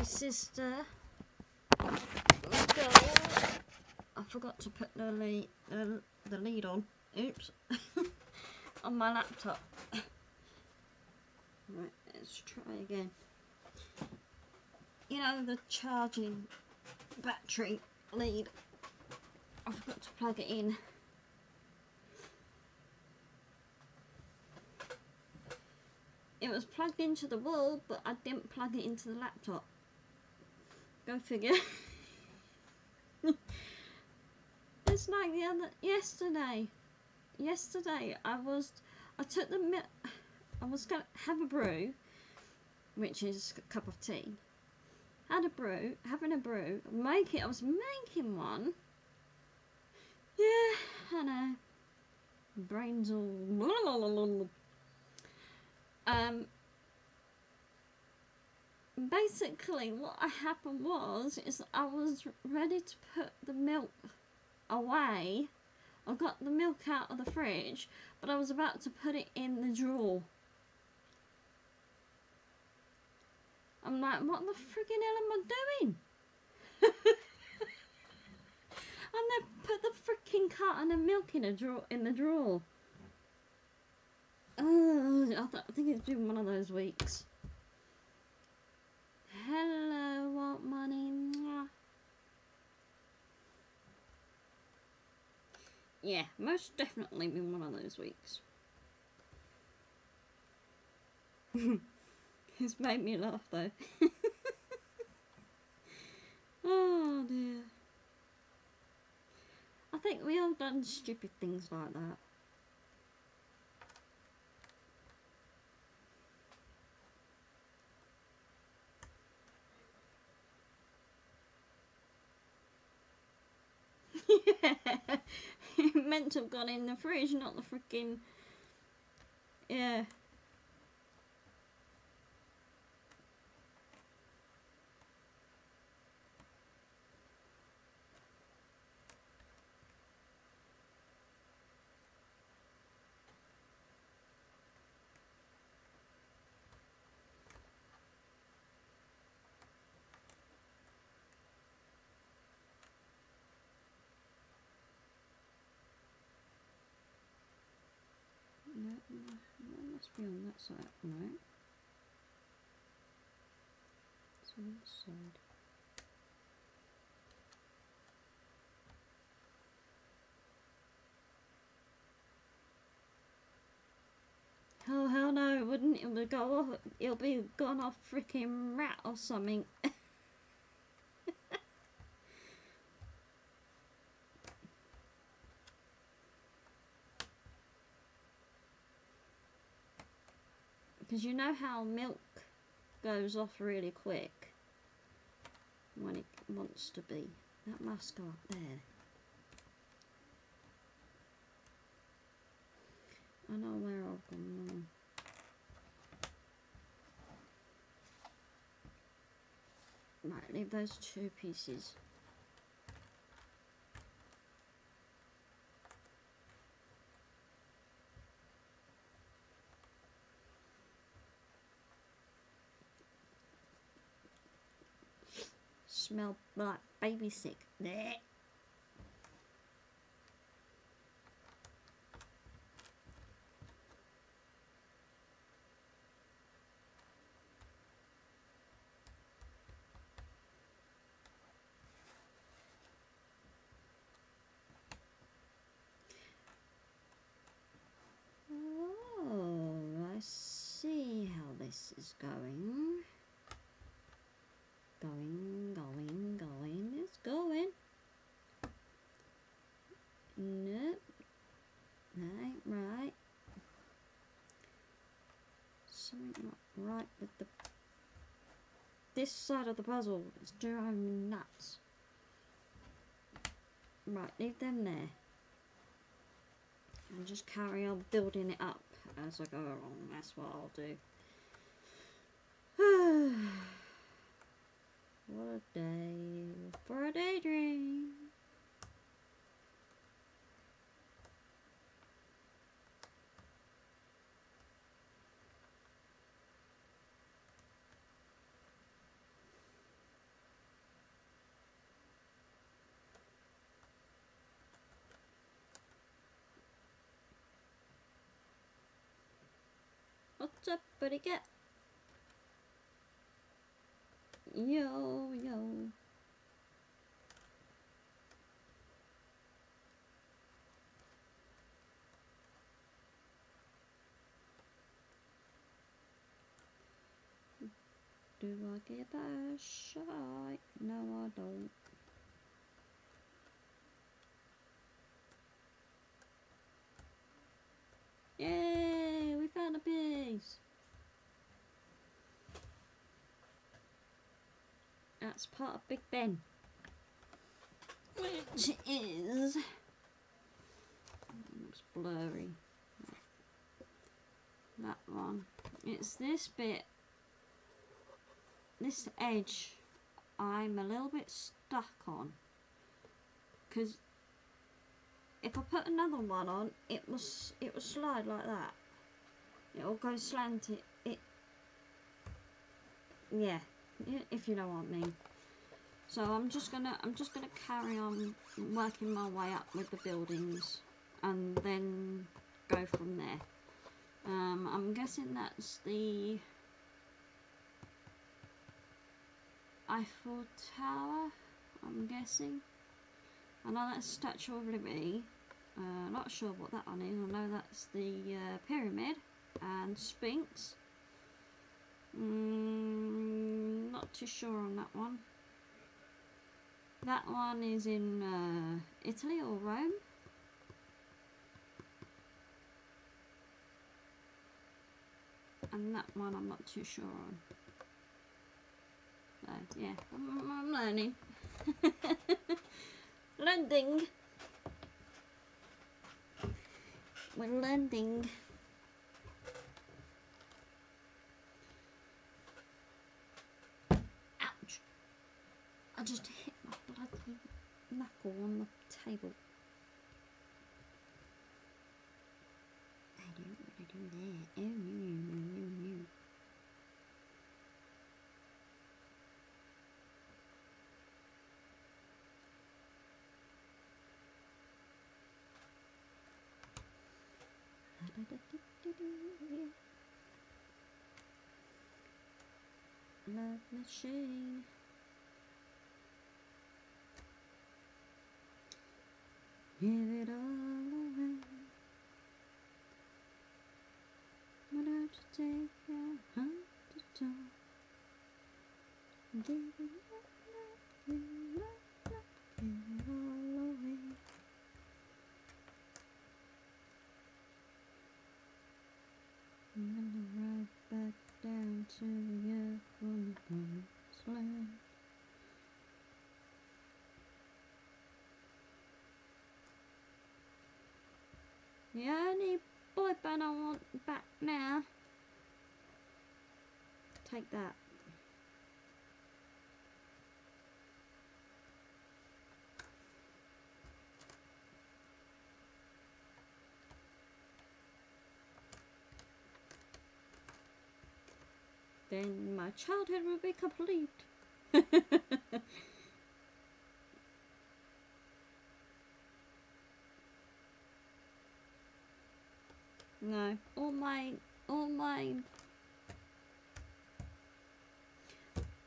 my sister. Go. I forgot to put the lead on. Oops. On my laptop. Right, let's try again. You know, the charging battery lead. I forgot to plug it in. It was plugged into the wall, but I didn't plug it into the laptop. Go figure. It's like yesterday I took the milk. I was going to have a brew, which is a cup of tea. Having a brew, I was making one. Yeah, I know. Brains all. Basically what happened is I was ready to put the milk away. I got the milk out of the fridge, but I was about to put it in the drawer. I'm like, what the friggin' hell am I doing? And then put the freaking carton of milk in the drawer. I think it's been one of those weeks. Hello, what money? Mwah. Yeah, most definitely been one of those weeks. It's made me laugh though. Oh dear. I think we all done stupid things like that. Yeah. It meant to have gone in the fridge, not the freaking. Yeah. No, that must be on that side, right? It's on this side. Oh hell no, it wouldn't. It would go off. It'll be gone off freaking rat or something. Because you know how milk goes off really quick when it wants to be. That must go up there. I know where I've gone wrong. Right, leave those two pieces. Smell like baby sick. Blech. Oh, I see how this is going. Going. It's going. Nope. That ain't right. Something not right with this side of the puzzle. It's driving me nuts. Right, leave them there. And just carry on building it up as I go along. That's what I'll do. What a day for a daydream. What's up, buddy cat? Yo, yo. Do I give a shot? No, I don't. Yay! We found a piece. That's part of Big Ben, which is... It's blurry. That one. It's this bit. This edge I'm a little bit stuck on, because if I put another one on, it will slide like that. It will go slanted. Yeah, if you know what I mean. So I'm just gonna carry on working my way up with the buildings, and then go from there. I'm guessing that's the Eiffel Tower, I'm guessing. I know that's Statue of Liberty. Not sure what that one is. I know that's the Pyramid and Sphinx. Not too sure on that one. That one is in Italy or Rome. And that one I'm not too sure on. So yeah, I'm learning. Learning. We're learning. Ouch! I just hit my bloody knuckle on the table. I don't want to do that. Oh no, no, no, no. Love machine. Give it all away. Why don't you take your hand to toe? Give it all, give it all, give it all away. I'm gonna ride back down to the earth from the promised land. The only boy band I want back now. Take that. Then my childhood will be complete. No, all my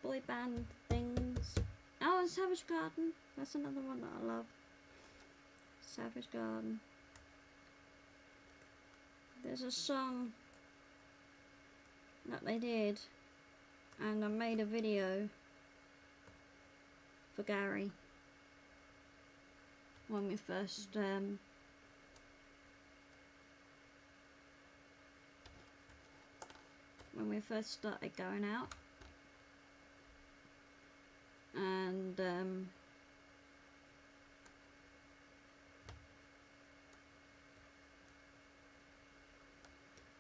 boy band things. Oh, and Savage Garden. That's another one that I love. Savage Garden. There's a song that they did, and I made a video for Gary when we first started going out, and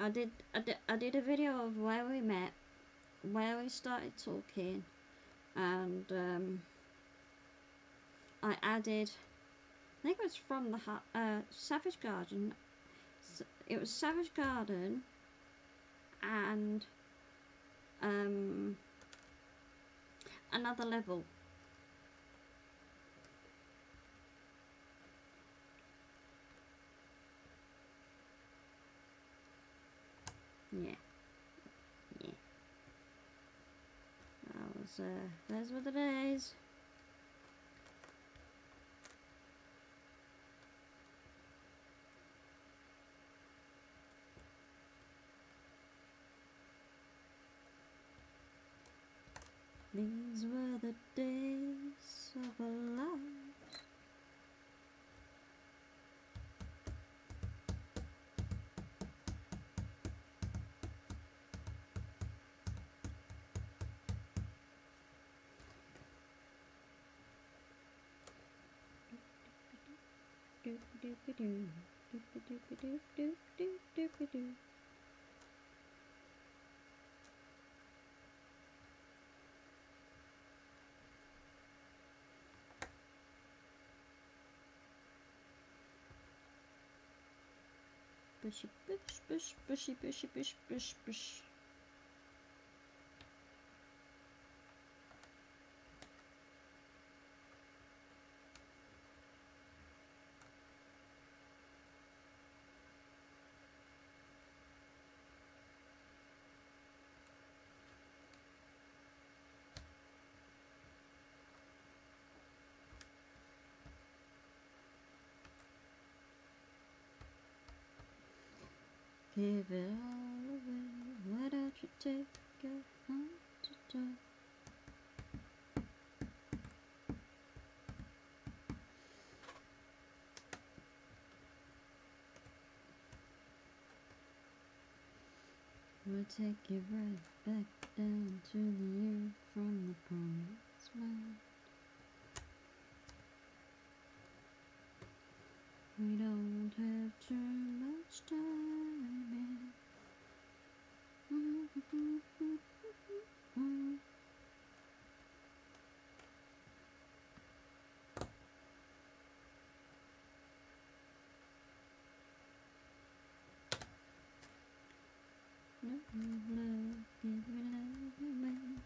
I did a video of where we met, where we started talking, and I added, I think it was from the Savage Garden. It was Savage Garden and another level. Yeah. So those were the days. These were the days of our lives. Bushy, bush, bush, bushy, bushy, bush, bush, bush. Give it all away, why don't you take it home to die? We'll take you right back down to the year from the promised land. We don't have too much time. No love, give me love, man.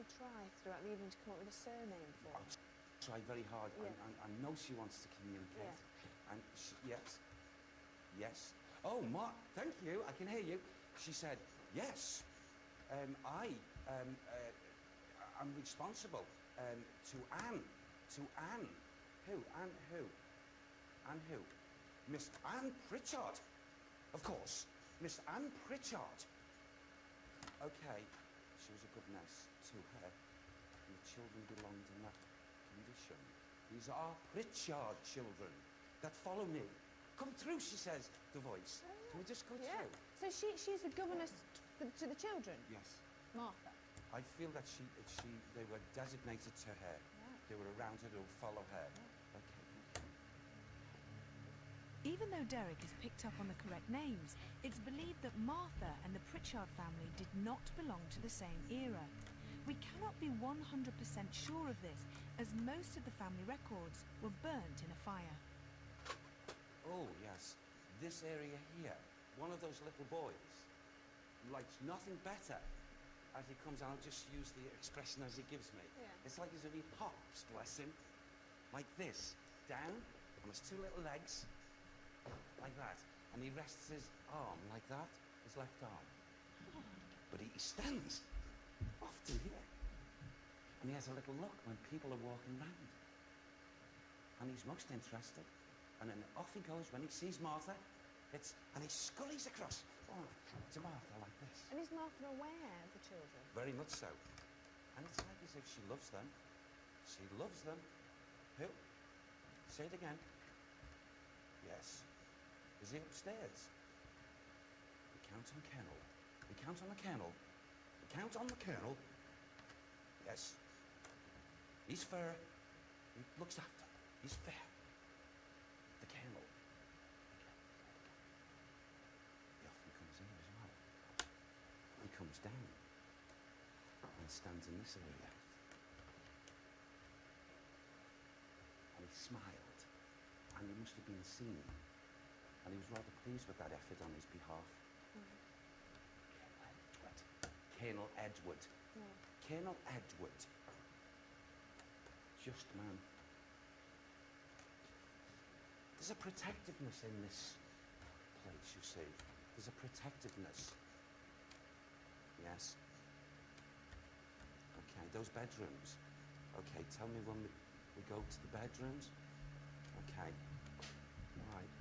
you try throughout the evening to come up with a surname for her? I'll try very hard. Yeah. I know she wants to communicate. Yeah. And yes. Yes. Oh, Mark, thank you. I can hear you. She said, yes. I'm responsible to Anne. To Anne. Who? Anne who? Anne who? Miss Anne Pritchard. Of course. Miss Anne Pritchard. Okay. She was a governess to her. And the children belonged in that condition. These are Pritchard children that follow me. Come through, she says, the voice. Can we just go through? So she's the governess to the children? Yes. Martha? I feel that they were designated to her. Right. They were around her to follow her. Right. Okay, thank you. Even though Derek has picked up on the correct names, it's believed that Martha and the Pritchard family did not belong to the same era. We cannot be 100% sure of this, as most of the family records were burnt in a fire. Oh, yes. This area here. One of those little boys likes nothing better as he comes out. I'll just use the expression as he gives me. Yeah. It's like as if he hops, bless him, like this, down on his two little legs, like that. And he rests his arm like that, his left arm. But he stands often here. And he has a little look when people are walking round. And he's most interested. And then off he goes when he sees Martha. And he scurries across to Martha like this. And is Martha aware of the children? Very much so. And it's like as if she loves them. She loves them. Who? Say it again. Yes. Is he upstairs? We count on Colonel. We count on the Colonel. We count on the Colonel. Yes. He's fair. He looks after. He's fair. The Colonel. He often comes in as well. He comes down and stands in this area. And he smiled. And he must have been seen. And he was rather pleased with that effort on his behalf. Colonel Edward. Yeah. Colonel Edward. Just man. There's a protectiveness in this place, you see. There's a protectiveness. Yes. Okay, those bedrooms. Okay, tell me when we go to the bedrooms. Okay. All right.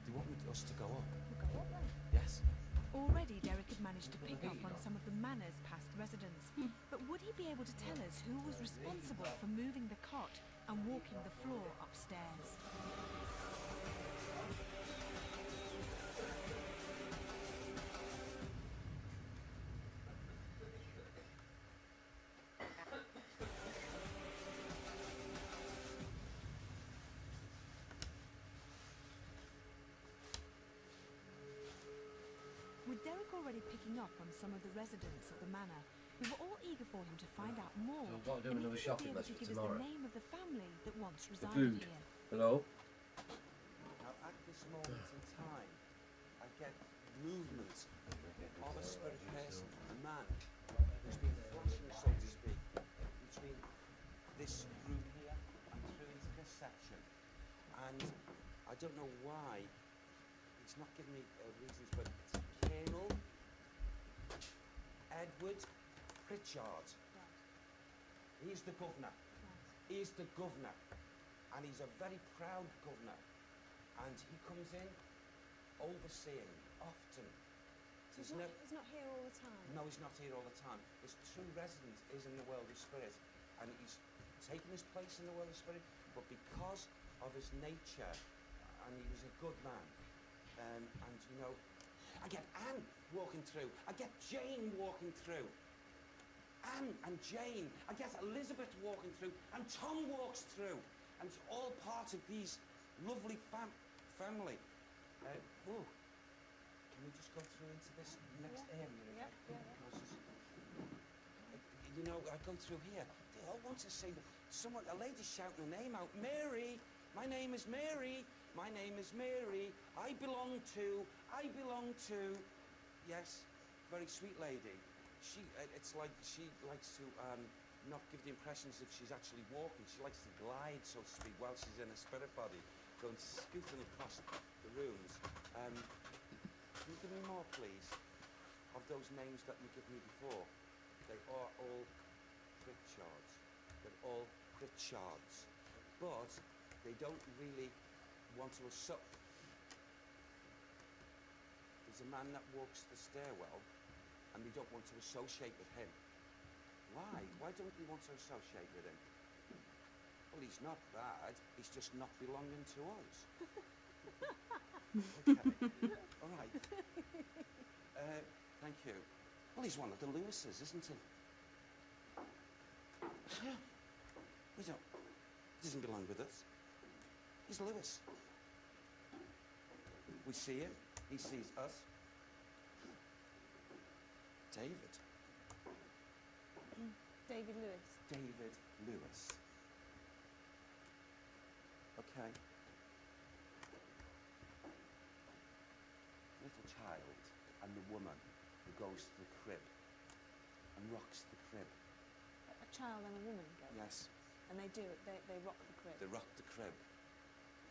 Do you want us to go up? We'll go up then. Yes. Already Derek had managed to pick up on some of the manor's past residents, but would he be able to tell us who was responsible for moving the cot and walking the floor upstairs? With Derek already picking up on some of the residents of the manor, we were all eager for him to find out more, So I've got to do and another if he would be shopping able list to for give us tomorrow. the name of the family that once The resided food. here. Hello? Now, at this moment in time, I get movement of a spirit person, a man who's been flashing, so to speak, between this room here and through into this section. And I don't know why, it's not giving me reasons, but it's Colonel Edward Pritchard. Right. He's the governor. Right. He's the governor. And he's a very proud governor. And he comes in overseeing often. So he's not here all the time? No, he's not here all the time. His true residence is in the world of spirit. And he's taken his place in the world of spirit, but because of his nature, and he was a good man. And you know, I get Anne walking through. I get Jane walking through. Anne and Jane. I get Elizabeth walking through. And Tom walks through. And it's all part of these lovely family. Oh, can we just go through into this next area? Because you know, I go through here. They all want to say, a lady's shouting her name out. Mary, my name is Mary. My name is Mary. I belong to. Yes, very sweet lady. It's like she likes to not give the impression as if she's actually walking. She likes to glide, so to speak, while she's in a spirit body, going scooting across the rooms. Can you give me more, please, of those names that you gave me before? They are all Pritchards. They're all Pritchards. But they don't really want to There's a man that walks the stairwell and they don't want to associate with him. Why? Why don't they want to associate with him? Well, he's not bad. He's just not belonging to us. Okay. All right. Thank you. Well, he's one of the Lewises, isn't he? He doesn't belong with us. He's Lewis. We see him. He sees us. David. David Lewis. David Lewis. Okay. Little child and the woman who goes to the crib and rocks the crib. A child and a woman go. Yes. And they do it. They rock the crib. They rock the crib.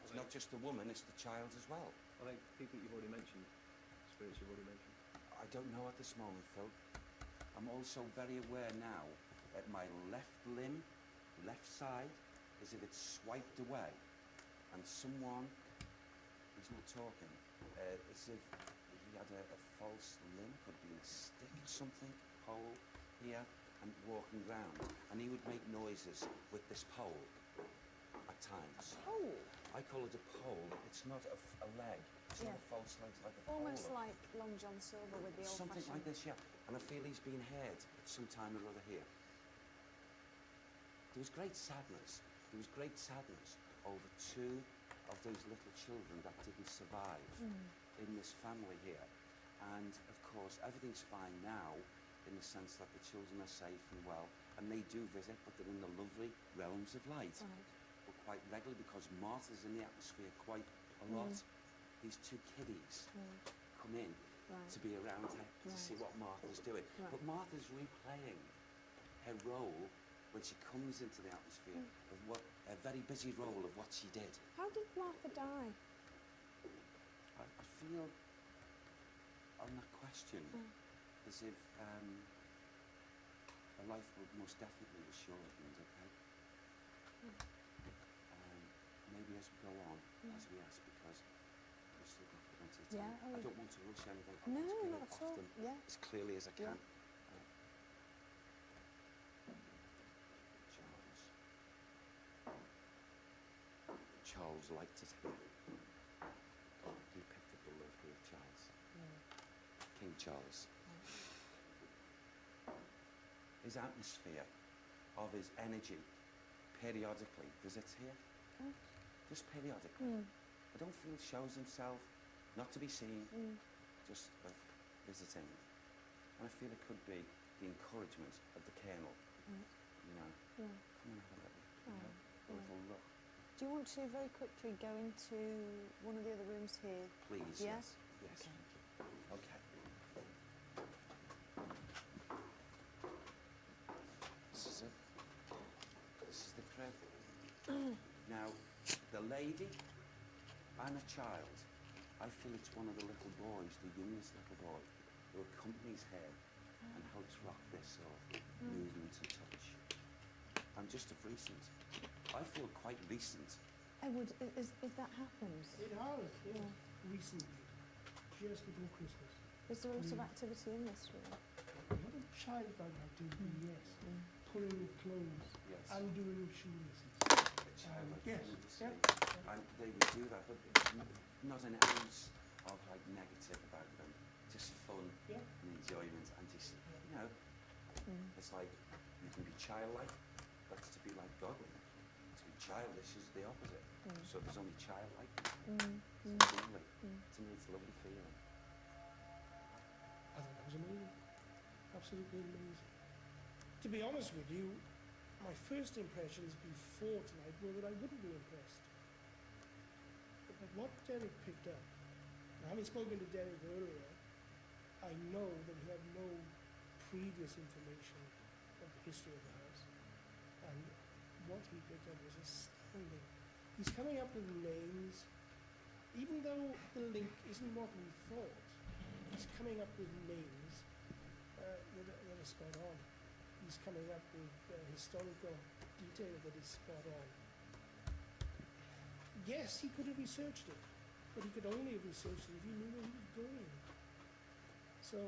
It's not just the woman, it's the child as well. I think people you've already mentioned, spirits you've already mentioned. I don't know at this moment, Phil. I'm also very aware now that my left limb, left side, as if it's swiped away. And someone, he's not talking, as if he had a false limb, could be a stick or something, pole here, and walking round. And he would make noises with this pole at times. Pole? I call it a pole. It's not a leg. It's not a false leg, it's like a pole. Almost like Long John Silver with the old-fashioned... Something like this, yeah. And I feel he's been heard at some time or other here. There was great sadness. There was great sadness over two of those little children that didn't survive in this family here. And, of course, everything's fine now in the sense that the children are safe and well, and they do visit, but they're in the lovely realms of light. Right. But quite regularly, because Martha's in the atmosphere quite a lot, these two kiddies come in to be around her, to see what Martha's doing. Right. But Martha's replaying her role when she comes into the atmosphere of what a very busy role of what she did. How did Martha die? I feel on that question as if her life would most definitely be shortened, okay? Maybe as we go on, as we ask, because we've still got plenty of time. Yeah, I don't want to rush anything. I No, want to not get it at all. off them Yeah. as clearly as I can. Yeah. Charles liked it here. He picked up the love here, Charles. King Charles. His atmosphere of his energy periodically visits here. Just periodically. I don't feel shows himself, not to be seen, just of visiting. And I feel it could be the encouragement of the Colonel. You know, come and have a little, a little look. Do you want to very quickly go into one of the other rooms here? Please, Yeah? yes. Yes, Okay. thank you. Okay. This is it. This is the crib. Now, the lady and a child, I feel it's one of the little boys, the youngest little boy, who accompanies her and helps rock this or movement and touch. And just of recent, I feel quite recent. Edward, is that happened? It has, yes. Recently, just before Christmas. Is there a lot of activity in this room? A lot of childlike activity, yes. Pulling with clothes, Yes. undoing with shoelaces. A child like yes, you to see. yeah. And they would do that, but it's not an ounce of like negative about them. Just fun Yeah. and enjoyment, and just it's like you can be childlike, that's to be like godly. To be childish is the opposite. So there's only childlike. So it's lovely. To me, it's a lovely feeling. I thought that was amazing. Absolutely amazing. To be honest with you, my first impressions before tonight were that I wouldn't be impressed. But what Derek picked up, and having spoken to Derek earlier, I know that he had no previous information of the history of the house, and what he picked up was astounding. He's coming up with names, even though the link isn't what we thought. He's coming up with names that are spot on. He's coming up with historical detail that is spot on. Yes, he could have researched it, but he could only have researched it if he knew where he was going. So,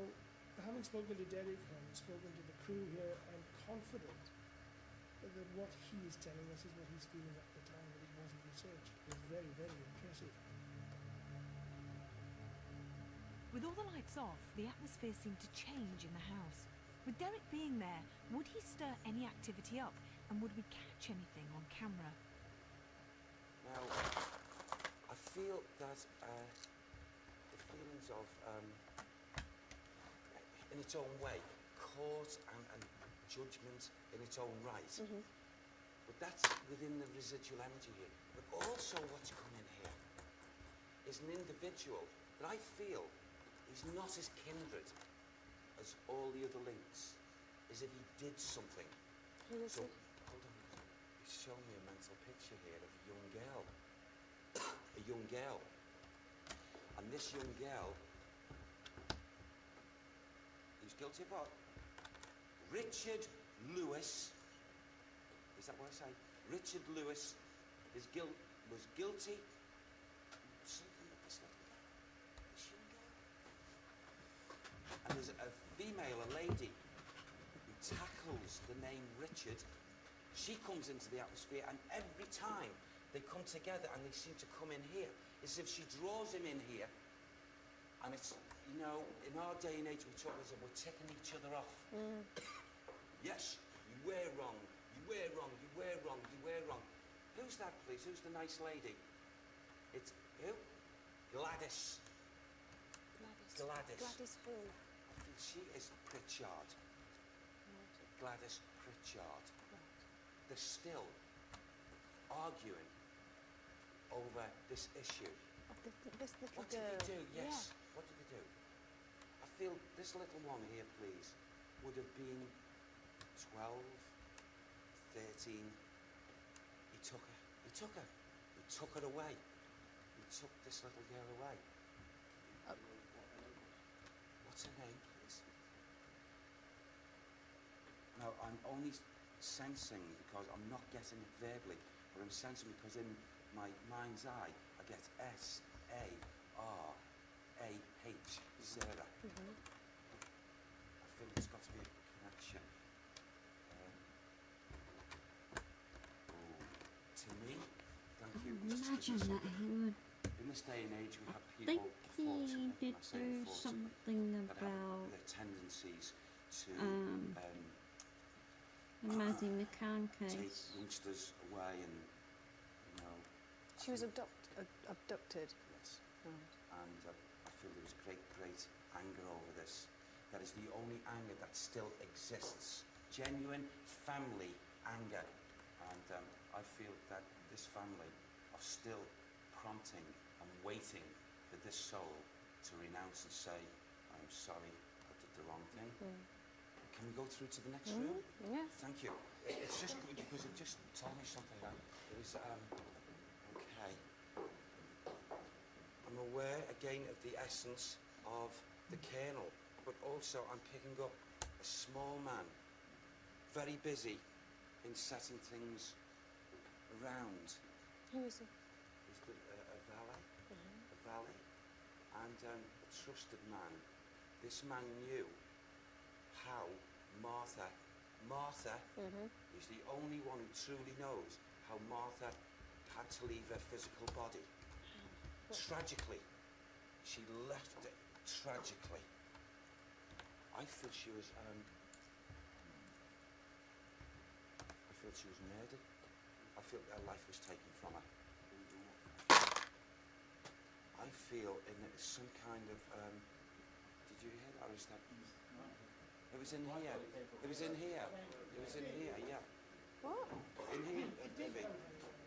having spoken to Derek and spoken to the crew here, I'm confident that what he is telling us is what he's feeling at the time, that it wasn't researched. It was very, very impressive. With all the lights off, the atmosphere seemed to change in the house. With Derek being there, would he stir any activity up, and would we catch anything on camera? Now, I feel that the feelings of, in its own way, court and judgment in its own right. But that's within the residual energy here. But also what's coming here is an individual that I feel is not as kindred as all the other links, as if he did something. Who is So, it? hold on. He's showing me a mental picture here of a young girl. A young girl. And this young girl, who's guilty of what? Richard Lewis. Is that what I say? Richard Lewis was guilty. Something with this little girl. This young girl. And there's a female, a lady, who tackles the name Richard. She comes into the atmosphere, and every time they come together and they seem to come in here, it's as if she draws him in here. And it's, you know, in our day and age, we talk as if we're ticking each other off. Yes, you were wrong, you were wrong, you were wrong, you were wrong. Who's that, please? Who's the nice lady? It's who? Gladys. Gladys. Gladys who? I think she is Pritchard. Gladys Pritchard. They're still arguing over this issue. Of this little What girl. did they do? Yes. What did they do? I feel this little one here, please, would have been 12, 13. He took her. He took her. He took her away. He took this little girl away. What's her name, please? Now, I'm only sensing because I'm not getting it verbally, but I'm sensing because in my mind's eye I get S-A-R-A-H, Sarah. I feel it's got to be a connection. To me, thank you. Just Imagine give me that he would. in this day and age, we have I think people, he unfortunately, did and I say do unfortunately, something that have about their tendencies to Maddie McCann take case. youngsters away and, you know. She was abducted. Yes. Right. And I feel there was great anger over this. That is the only anger that still exists. Genuine family anger. And I feel that this family are still prompting and waiting for this soul to renounce and say, I'm sorry, I did the wrong thing. Can we go through to the next room? Yeah. Thank you. It's just good because it just told me something that it was, okay. I'm aware again of the essence of the kernel, but also I'm picking up a small man, very busy in setting things around. Who is it? He's a valet, a valet, and a trusted man. This man knew how Martha is the only one who truly knows how Martha had to leave her physical body. Tragically, she left it tragically. I feel she was murdered. I feel her life was taken from her. I feel in some kind of did you hear that, or is that? It was in here. It was in here. It was in here, yeah. What? In here, Vivi.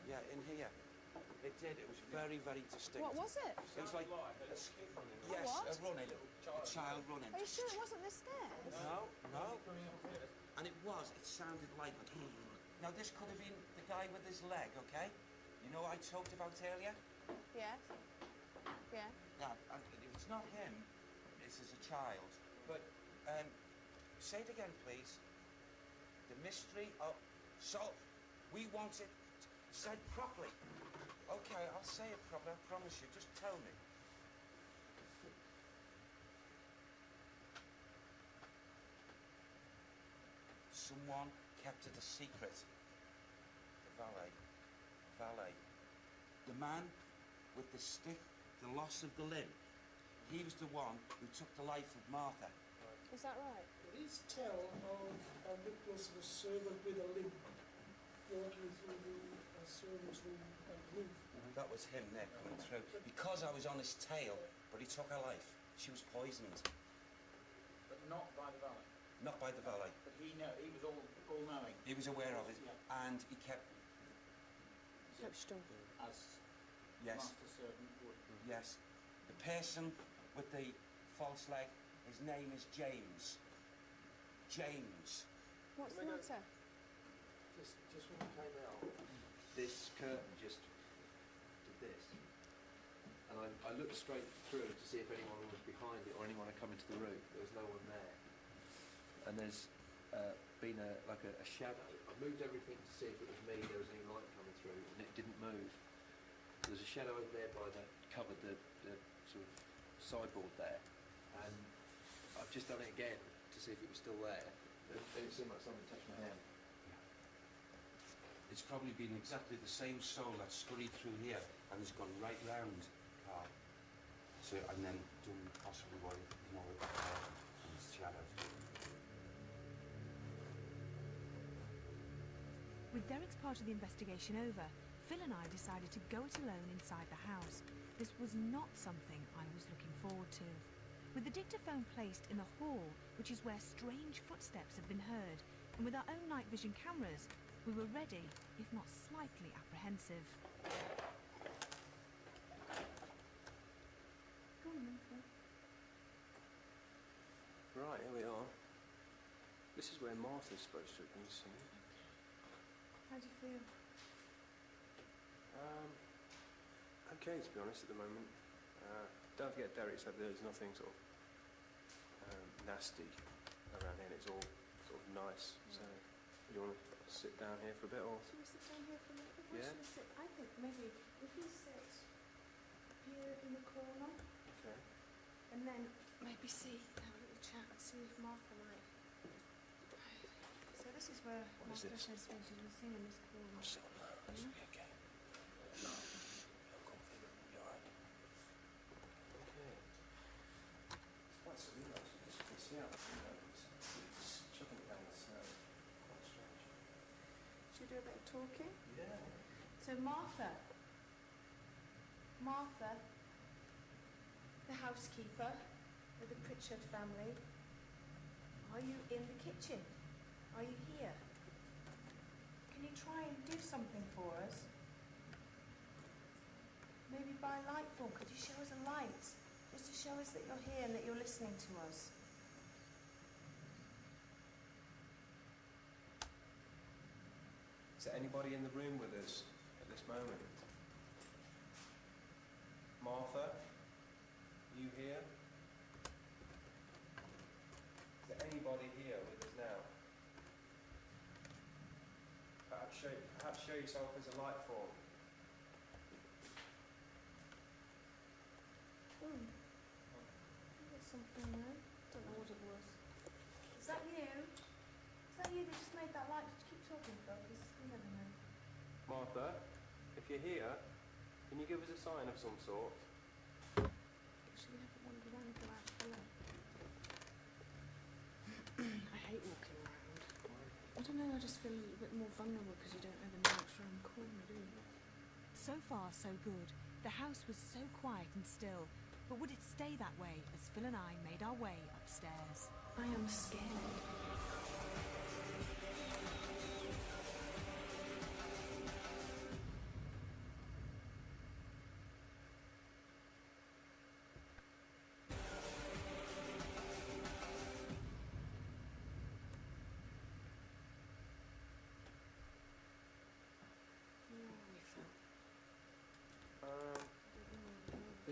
Yeah, in here. It did. It was very, very distinct. What was it? It was like yes, What? a running, a child running. Are you sure it wasn't the stairs? No, no. And it was. It sounded like. Now this could have been the guy with his leg. Okay. You know I talked about earlier. Yes. Yeah. Yeah. And if it's not him, this is a child. But say it again, please. The mystery of. So we want it said properly. Okay, I'll say it properly. I promise you. Just tell me. Someone kept it a secret. The valet. The man with the stick, the loss of the limb. He was the one who took the life of Martha. Is that right? It is tell of a witness of a servant with a limp walking through the servant's room roof. That was him there coming through. Because I was on his tail, but he took her life. She was poisoned. But not by the valet. Not by the valet. But he was all knowing. He was aware of it, Yeah. and he kept. As Yes. master servant would. Yes. The person with the false leg, his name is James. James. What's the matter? Just when we came out, this curtain just did this. And I looked straight through to see if anyone was behind it or anyone had come into the room. There was no one there. And there's been a shadow. I moved everything to see if it was me, there was any light coming through, and it didn't move. There's a shadow over there by the cupboard, the sort of sideboard there. And I've just done it again to see if it was still there. It seemed like something touched my hand. It's probably been exactly the same soul that scurried through here and has gone right round Carl. So, and then done possibly what, with the hair and his shadows. With Derek's part of the investigation over, Phil and I decided to go it alone inside the house. This was not something I was looking forward to. With the dictaphone placed in the hall, which is where strange footsteps had been heard, and with our own night vision cameras, we were ready, if not slightly apprehensive. Go on then, Phil. Right, here we are. This is where Martha's supposed to have been seen. How do you feel? Okay, to be honest, at the moment. Don't forget, Derek said there's nothing sort of nasty around here. It's all sort of nice. So, you want to sit down here for a bit, or? Should we sit down here for a little bit? Yeah. Should we sit? I think maybe if we sit here in the corner, Okay. and then maybe have a little chat and see if Martha might. So this is where What is Martha this? says when she's been seen in this corner. Sit on that. This will be okay. No, I'm confident it'll be alright. Okay. It's quite surreal, actually. You can see out the window. It's chucking it down the snow. Quite strange. Should we do a bit of talking? Yeah. So Martha, the housekeeper of the Pritchard family, are you in the kitchen? Are you here? Can you try and do something for us? Maybe by light form, could you show us a light? Just to show us that you're here and that you're listening to us. Is there anybody in the room with us at this moment? Martha? You here? Is there anybody here with us now? Perhaps show yourself as a light form. There's something there. Don't know what it was. Is that you? Is that you that just made that light? Just keep talking, Phil, because you never know. Martha, if you're here, can you give us a sign of some sort? Should we have a wander around and go out for a look? I hate walking around. I don't know, I just feel a little bit more vulnerable because you don't know the next round corner, do you? So far, so good. The house was so quiet and still. But would it stay that way as Phil and I made our way upstairs? I am scared.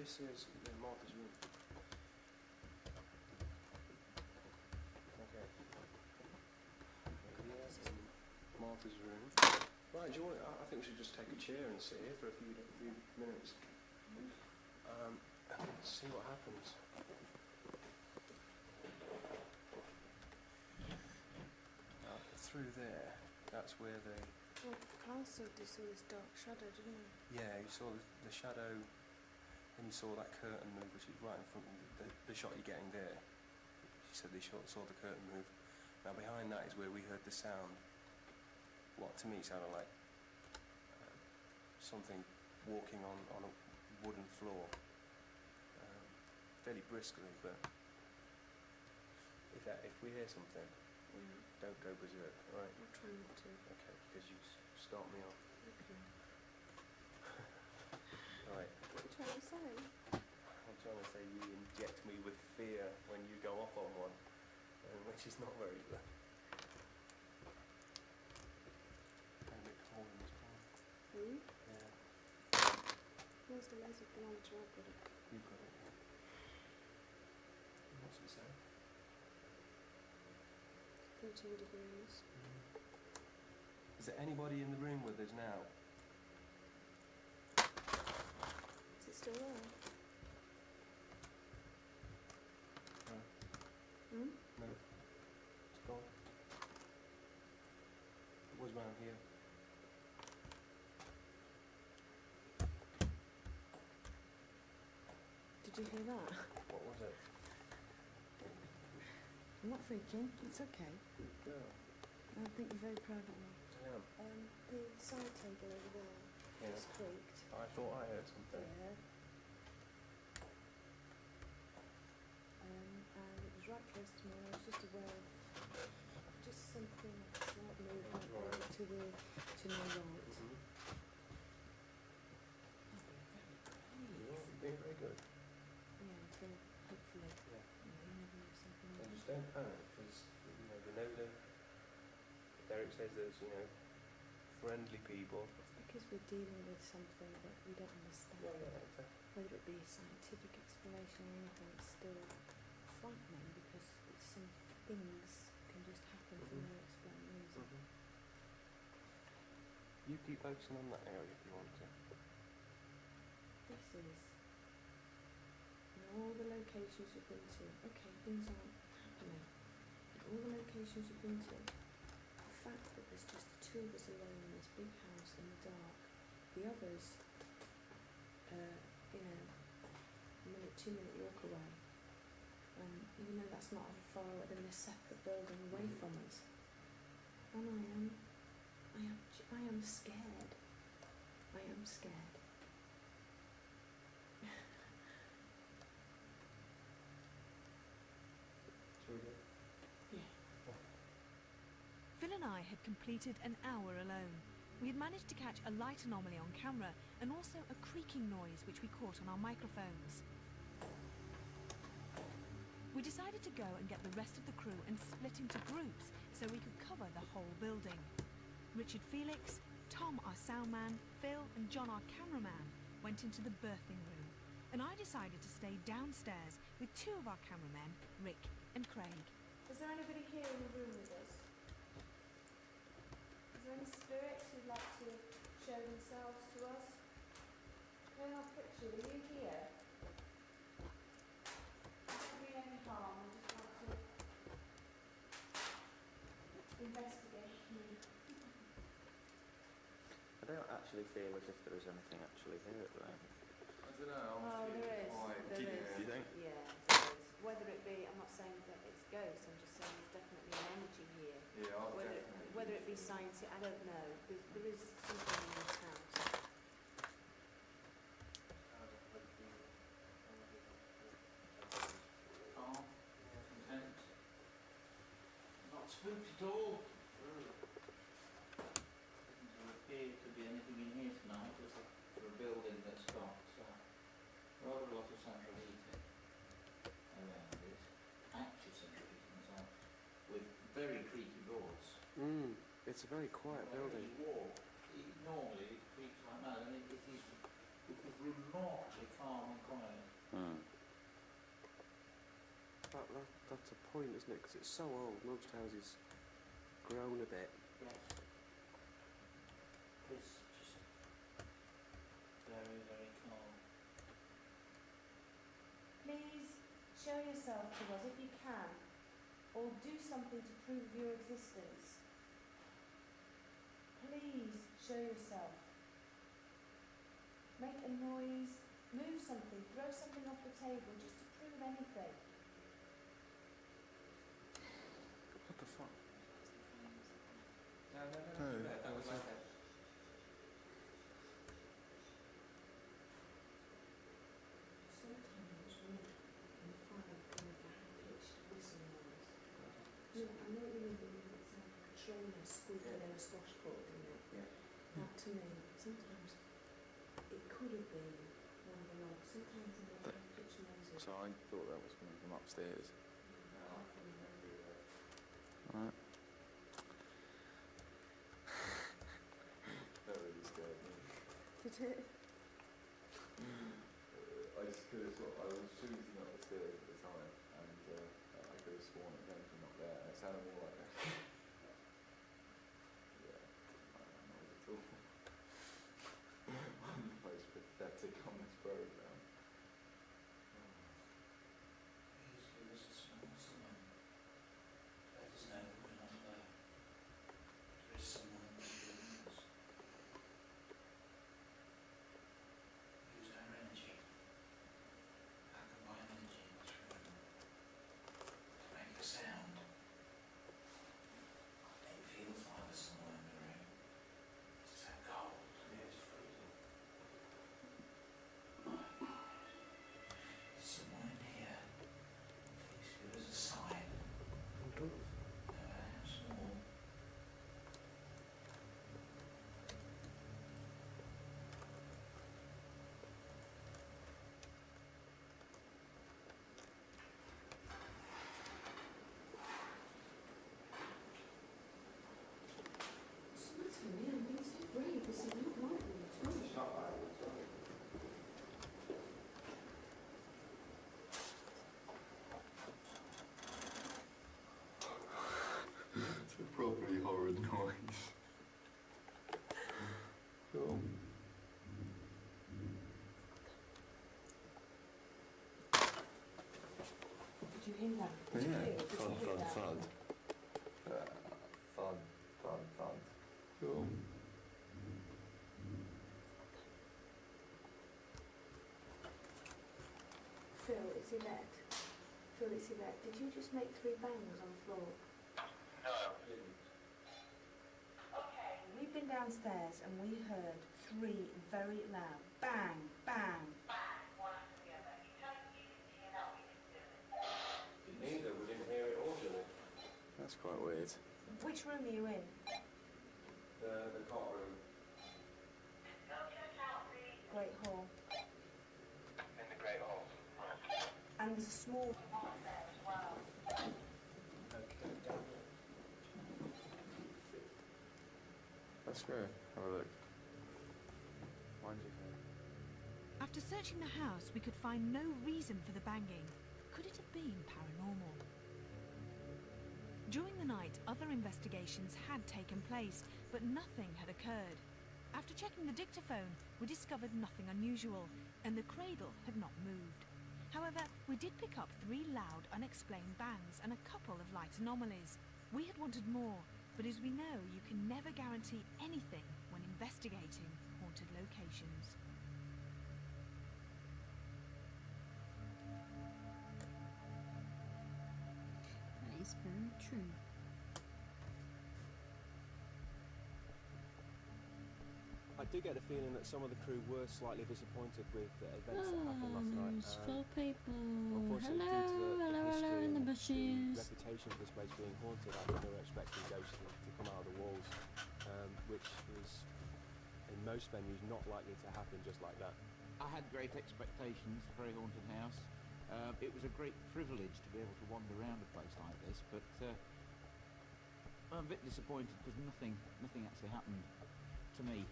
this is Martha's room. Okay. Here is Martha's room. Right, do you want? I think we should just take a chair and sit here for a few minutes. See what happens. Through there, that's where they. Well, Carl saw this dark shadow, didn't he? Yeah, you saw the shadow, and you saw that curtain move, which is right in front of the shot you're getting there. She said they saw the curtain move. Now behind that is where we heard the sound. What to me sounded like something walking on a wooden floor, fairly briskly. But if we hear something, don't go berserk, alright? I'll try not to. Okay, because you start me off. Okay. Right. What are you trying to say? I'm trying to say you inject me with fear when you go off on one, which is not very good. Can't get cold in this corner. Who? Yeah, Where's the laser thermometer? I've got it. you've got it. What's it say? 13 degrees. Is there anybody in the room with us now? Is it still there? No. Hmm? No. It's gone. It was round here. Did you hear that? What was it? I'm not freaking. It's okay. Good girl. I think you're very proud of me. Damn. The side table over there Yeah. is creaked. I thought I heard something. Yeah. And it was right close to me, and I was just aware of just something, like a slight movement Right. over to my right. Mm-hmm. I've been very brave. You're being very good. Yeah, until hopefully, Yeah. you never know something. And just don't panic, because we know that Derek says there's friendly people. It's because we're dealing with something that we don't understand. Yeah, exactly. Whether it be a scientific explanation or anything, it's still frightening because some things can just happen for no explained reason. Mm-hmm. You keep focusing on that area if you want to. This is, in all the locations we've been to, okay, things aren't happening. In all the locations we've been to, the fact that there's just the two of us alone in this big house in the dark, the others, a minute, 2 minute walk away, even though that's not far away, they're in a separate building away from us. And I am scared. I am scared. Shall we go? Yeah. Phil and I had completed an hour alone. We had managed to catch a light anomaly on camera and also a creaking noise which we caught on our microphones. We decided to go and get the rest of the crew and split into groups so we could cover the whole building. Richard Felix, Tom our soundman, Phil and John our cameraman went into the birthing room, and I decided to stay downstairs with two of our cameramen, Rick and Craig. Is there anybody here in the room with us? Is there any spirits who'd like to show themselves to us? Playing our picture, are you here? Don't mean any harm, I just want to investigate you. I don't actually feel as if there is anything actually here at the moment. I don't know. Oh, there is. There is. Do you think? Yeah, there is. Whether it be, I'm not saying that it's ghosts, I'm just saying there's definitely an energy here. Yeah, I've Whether definitely. whether it be scientific, I don't know. There is something in this house. Calm, content. Not spooked at all. Doesn't appear to be anything in here tonight, just for a building that's got rather a lot of central heating around it. Active central heating as well, with very creaky boards. It's a very quiet building. Whenever you walk, normally it creaks like mad, and it is remotely calm and quiet. That's a point, isn't it? Because it's so old. Most houses grown a bit. Yes. It's just very, very calm. Please show yourself to us if you can, or do something to prove your existence. Please show yourself. Make a noise, move something, throw something off the table just to prove anything. What the fuck? No. That was like a... Sometimes when you find kind of a high-pitched whistle noise. You know, I know what you mean, but it sounds like a trainer squeaking in a squash court, doesn't it? Yeah. That to me, sometimes it could have been one of the logs. Sometimes in the high-pitched noises. So I thought that was coming from upstairs. Right. That really scared me. Did it? I was shooting up the stairs at the time, and I could have sworn it came from up there, and it sounded more like a... yeah, I don't know at all. I'm the most pathetic on this programme. Please give us a small sign. Let us know that we're not alone. There is someone within us. Use our energy. Our combined energy in this room to make a sound. It feels like there's someone in the room. It's so cold. It's freezing. My goodness. There's someone in here. Please give us a sign. No matter how small. It's not to me, I'm being so brave. This is not like me at all. It's a properly horrid noise. Cool. Did you hear that? Did you hear it? Did you Thud, hear thud, that? thud. Thud, thud, thud. Cool. Phil, it's Yvette. Phil, it's Yvette. Did you just make 3 bangs on the floor? We've been downstairs and we heard 3 very loud bang, bang. Neither, we didn't hear it all, did we? That's quite weird. Which room are you in? The cot room. Great Hall. In the Great Hall. And there's a small... That's great. Have a look. Mind your head. After searching the house, we could find no reason for the banging. Could it have been paranormal? During the night, other investigations had taken place, but nothing had occurred. After checking the dictaphone, we discovered nothing unusual, and the cradle had not moved. However, we did pick up 3 loud, unexplained bangs and a couple of light anomalies. We had wanted more, but as we know, you can never guarantee anything when investigating haunted locations. That is very true. I do get the feeling that some of the crew were slightly disappointed with the events that happened last night. There's 4 people. Unfortunately, Hello, due to the history hello in the and bushes. the reputation of this place being haunted, I think they were expecting ghosts to come out of the walls, which is, in most venues, not likely to happen just like that. I had great expectations, a very haunted house. It was a great privilege to be able to wander around a place like this, but I'm a bit disappointed because nothing actually happened to me.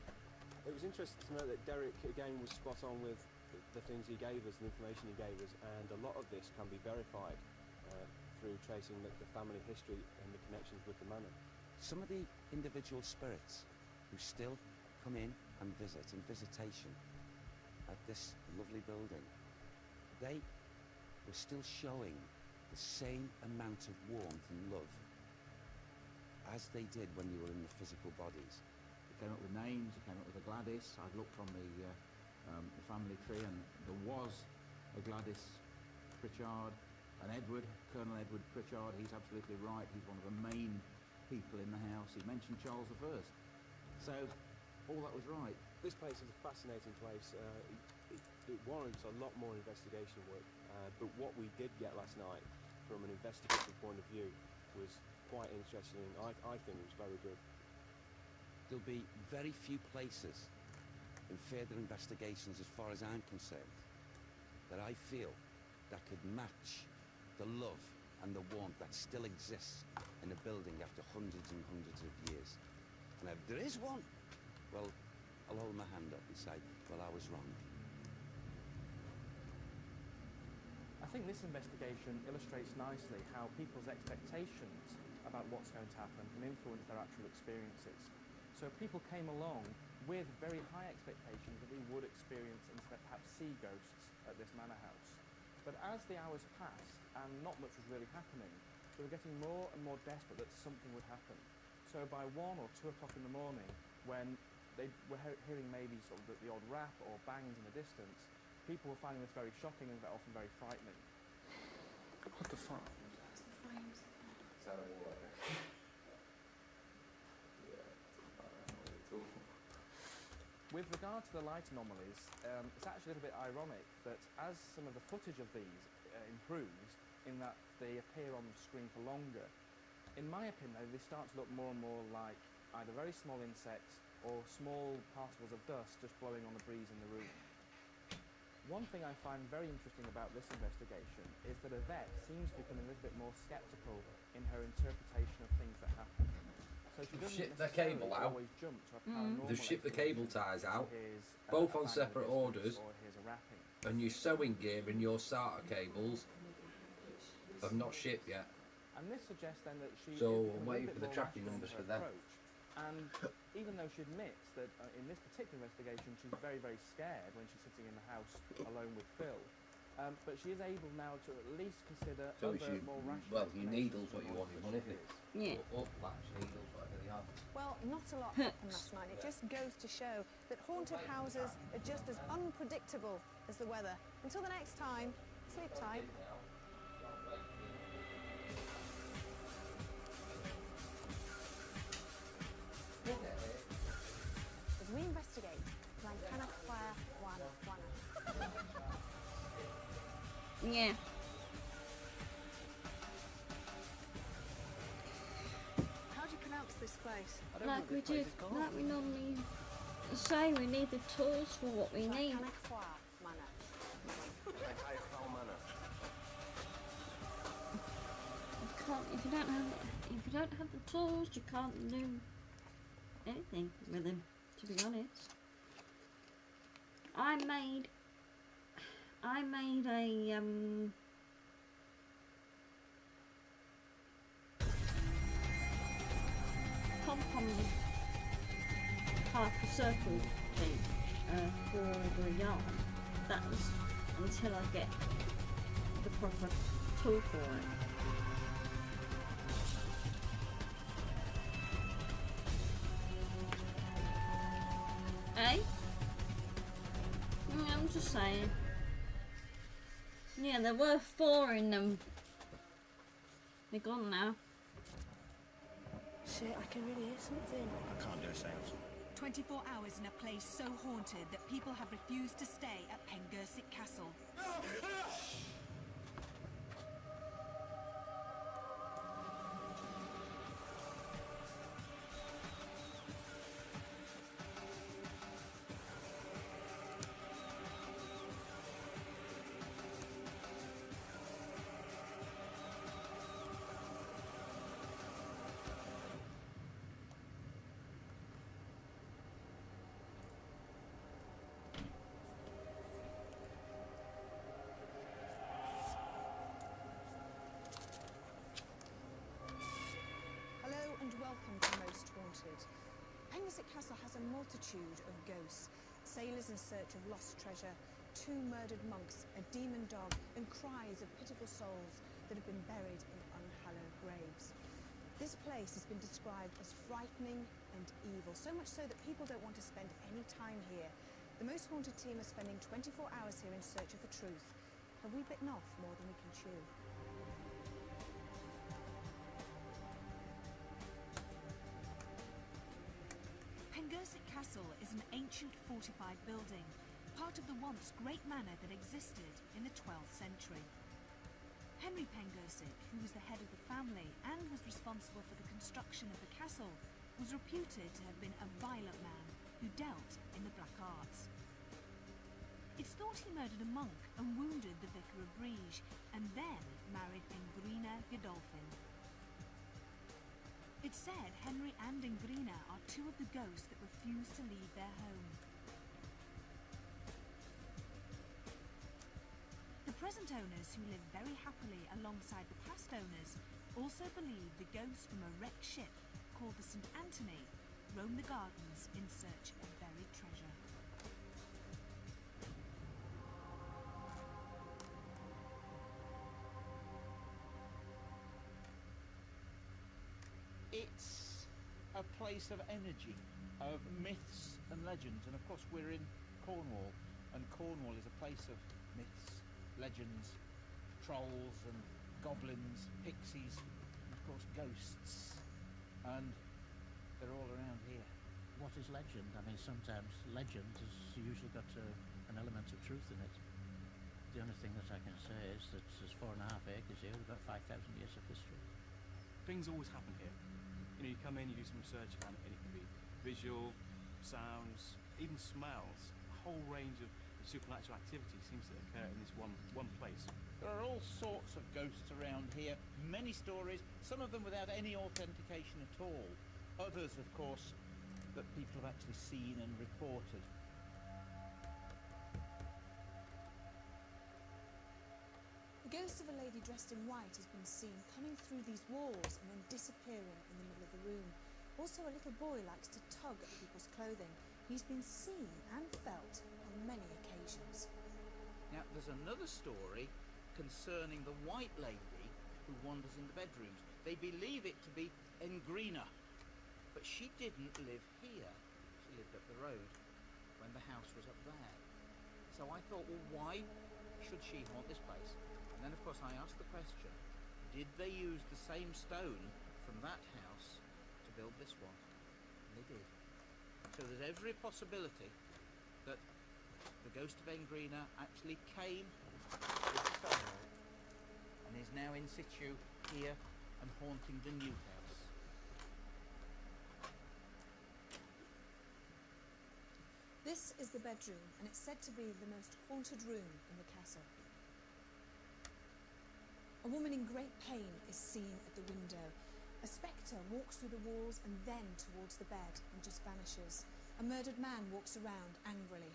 It was interesting to know that Derek again was spot on with the things he gave us, the information he gave us, and a lot of this can be verified through tracing the family history and the connections with the manor. Some of the individual spirits who still come in and visit in visitation at this lovely building, they were still showing the same amount of warmth and love as they did when you were in the physical bodies. He came up with names, he came up with a Gladys. I've looked on the family tree, and there was a Gladys Pritchard, an Edward, Colonel Edward Pritchard. He's absolutely right. He's one of the main people in the house. He mentioned Charles I. So all that was right. This place is a fascinating place. It warrants a lot more investigation work, but what we did get last night from an investigative point of view was quite interesting. I think it was very good. There'll be very few places in further investigations, as far as I'm concerned, that I feel that could match the love and the warmth that still exists in a building after hundreds and hundreds of years. And if there is one, well, I'll hold my hand up and say, well, I was wrong. I think this investigation illustrates nicely how people's expectations about what's going to happen can influence their actual experiences. So people came along with very high expectations that we would experience and perhaps see ghosts at this manor house. But as the hours passed and not much was really happening, they were getting more and more desperate that something would happen. So by 1 or 2 o'clock in the morning, when they were hearing maybe sort of the odd rap or bangs in the distance, people were finding this very shocking and often very frightening. What the fuck? That's the flames. Is that a wall? Yeah, I don't know at all. With regard to the light anomalies, it's actually a little bit ironic that as some of the footage of these improves, in that they appear on the screen for longer, in my opinion they start to look more and more like either very small insects or small particles of dust just blowing on the breeze in the room. One thing I find very interesting about this investigation is that Yvette seems to be becoming a little bit more sceptical in her interpretation of things that happen. So she doesn't Shipped the necessarily cable out. always jump to a paranormal They've shipped the cable ties out, here's, both a on bang separate in the orders, distance, or here's a rapping. and your sewing gear and your SATA cables have not shipped yet. And this suggests then that she So is I'm becoming a waiting little for bit the more tracking rational in numbers her for them. approach. And even though she admits that in this particular investigation she's very, very scared when she's sitting in the house alone with Phil, but she is able now to at least consider So other more rational well, your explanations needles for what you the wanted, noise wasn't that it? she hears. Yeah. Or latch needles, whatever they are. Well, not a lot happened last night. It just goes to show that haunted houses are just as unpredictable as the weather. Until the next time, sleep tight. As we investigate Blancana Fire Wana. Yeah. How do you pronounce this place? Like we do, like we normally say, we need the tools for what we need. Blancana Fire Manor. If you don't have the tools, you can't do anything with them, to be honest. I made a pom-pom half a circle thing for the yarn. That was until I get the proper tool for it. Eh? I'm just saying. Yeah, there were 4 in them. They're gone now. Shit, I can really hear something. I can't do a seance. 24 hours in a place so haunted that people have refused to stay at Pengersic Castle. Pengasic Castle has a multitude of ghosts, sailors in search of lost treasure, 2 murdered monks, a demon dog, and cries of pitiful souls that have been buried in unhallowed graves. This place has been described as frightening and evil, so much so that people don't want to spend any time here. The Most Haunted team are spending 24 hours here in search of the truth. Have we bitten off more than we can chew? Pengasic Castle is an ancient fortified building, part of the once great manor that existed in the 12th century. Henry Pengasic, who was the head of the family and was responsible for the construction of the castle, was reputed to have been a violent man who dealt in the black arts. It's thought he murdered a monk and wounded the vicar of Briege, and then married Ingrina Godolphin. It's said Henry and Ingrina are 2 of the ghosts that refuse to leave their home. The present owners, who live very happily alongside the past owners, also believe the ghosts from a wrecked ship called the St. Anthony roam the gardens in search of buried treasure. It's a place of energy, of myths and legends, and of course we're in Cornwall, and Cornwall is a place of myths, legends, trolls and goblins, pixies, and of course ghosts, and they're all around here. What is legend? I mean, sometimes legend has usually got an element of truth in it. The only thing that I can say is that there's 4.5 acres here, we've got 5,000 years of history. Things always happen here. You know, you come in, you do some research, and it can be visual, sounds, even smells. A whole range of supernatural activity seems to occur in this one place. There are all sorts of ghosts around here, many stories, some of them without any authentication at all. Others, of course, that people have actually seen and reported. The ghost of a lady dressed in white has been seen coming through these walls and then disappearing in the middle of the room. Also, a little boy likes to tug at people's clothing. He's been seen and felt on many occasions. Now, there's another story concerning the white lady who wanders in the bedrooms. They believe it to be Ingrina, but she didn't live here. She lived up the road when the house was up there. So I thought, well, why should she haunt this place? And then, of course, I asked the question, did they use the same stone from that house to build this one? And they did. So there's every possibility that the ghost of Ingrina actually came with the stone and is now in situ here and haunting the new house. This is the bedroom, and it's said to be the most haunted room in the castle. A woman in great pain is seen at the window. A spectre walks through the walls and then towards the bed and just vanishes. A murdered man walks around angrily.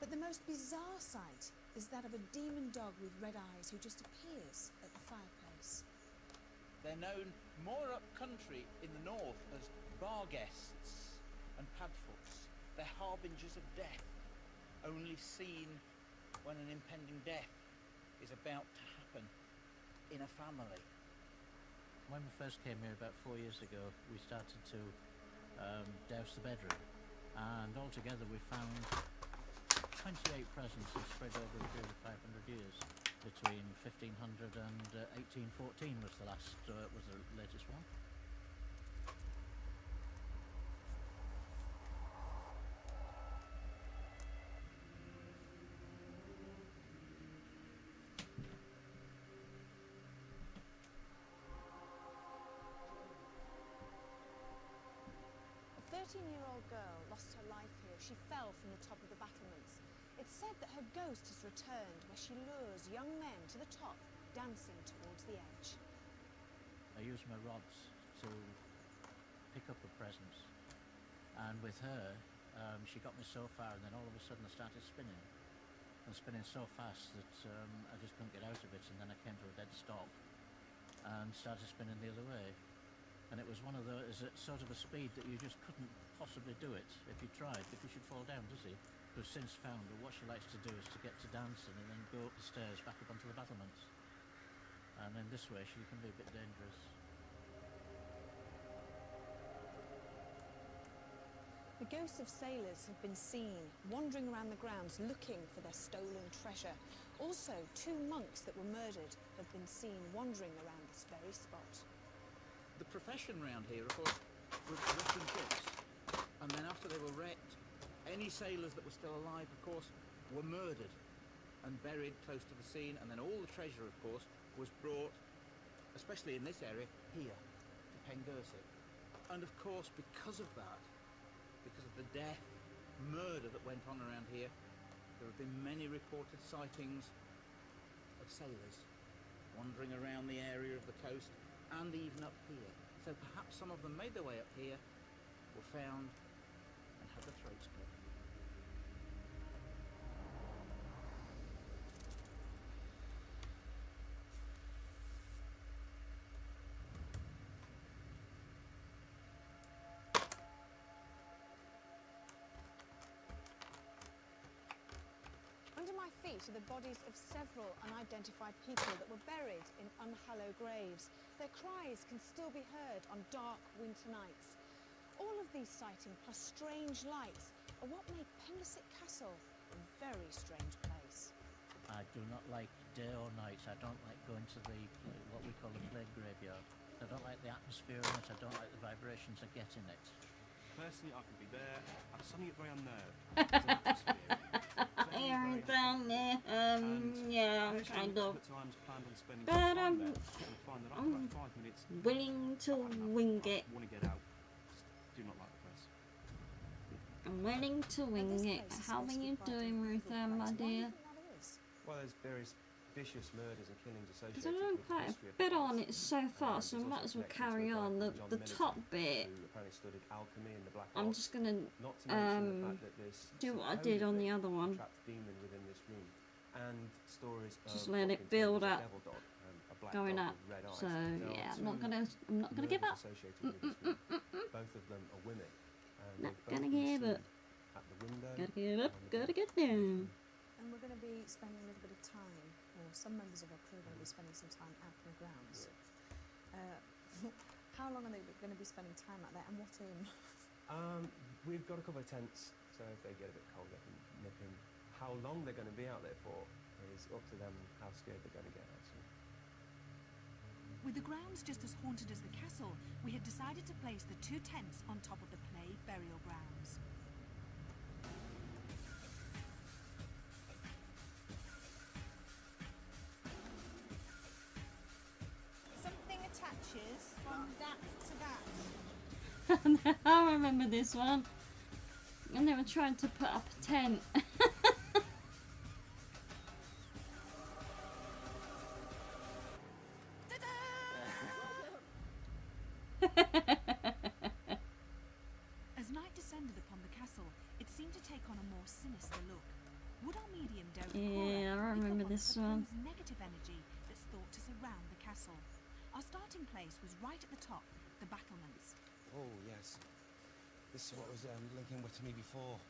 But the most bizarre sight is that of a demon dog with red eyes who just appears at the fireplace. They're known more up country in the north as barguests and padfoots. They're harbingers of death, only seen when an impending death is about to happen in a family. When we first came here about 4 years ago, we started to douse the bedroom, and altogether we found 28 presences spread over a period of 500 years. Between 1500 and 1814 was the latest one. A 13-year-old girl lost her life here. She fell from the top of the battlements. It's said that her ghost has returned, where she lures young men to the top, dancing towards the edge. I used my rods to pick up her presence, and with her, she got me so far, and then all of a sudden I started spinning, and spinning so fast that I just couldn't get out of it, and then I came to a dead stop and started spinning the other way. And it was one of those at sort of a speed that you just couldn't possibly do it if you tried, because you'd fall down, does he? We've since found that what she likes to do is to get to dancing and then go up the stairs back up onto the battlements. And in this way she can be a bit dangerous. The ghosts of sailors have been seen wandering around the grounds looking for their stolen treasure. Also, 2 monks that were murdered have been seen wandering around this very spot. The profession round here, of course, was wrecking ships. And then after they were wrecked, any sailors that were still alive, of course, were murdered and buried close to the scene. And then all the treasure, of course, was brought, especially in this area, here, to Pengursig. And of course, because of that, because of the death, murder that went on around here, there have been many reported sightings of sailors wandering around the area of the coast and even up here. So perhaps some of them made their way up here, were found and had their throats cut. Under my feet are the bodies of several unidentified people that were buried in unhallowed graves. Their cries can still be heard on dark winter nights. All of these sightings, plus strange lights, are what made Pengursig Castle a very strange place. I do not like day or night. I don't like going to the what we call the plague graveyard. I don't like the atmosphere in it. I don't like the vibrations I get in it. Personally, I could be there. I'm suddenly get very unnerved. There's an atmosphere. Aaron down there. Yeah, I'm kind of. Times planned on spending But some time there, and find that after about 5 minutes, willing to wing it. I want to get out. Just do not like the place. I'm willing to wing it. How are you doing, Ruth Ann, my dear? Well, there's various vicious murders and killings Because associated I know with the quite history a of bit the on place. it so far, so I There's might also as well connections carry with a guy on. called John The Millicent, top bit, who apparently studied alchemy in the Black I'm Arts. just going to Not to mention the fact that there's do what I did on the supposedly other one. a trapped demon within this room, and stories Just of let what's it been termed build as a up, devil dog, a black going dog up. with red eyes. So There yeah, are I'm not two gonna give murders up. associated with this room. Both of them are women, and Not they've both gonna been give seen up. at the window. Gotta get up. and Gotta above. get down. And we're going to be spending a little bit of time, or some members of our crew are going to be spending some time out in the grounds. How long are they going to be spending time out there, and what in? We've got a couple of tents, so if they get a bit cold, they can nip in. How long they're going to be out there for is up to them, how scared they're going to get, actually. With the grounds just as haunted as the castle, we had decided to place the 2 tents on top of the plague burial grounds. Something attaches from that to that. I remember this one. And they were trying to put up a tent. As night descended upon the castle, it seemed to take on a more sinister look. Would our medium Derek Yeah, I remember this one. Negative energy that's thought to surround the castle. Our starting place was right at the top, the battlements. Oh, yes. This is what was linking with me before.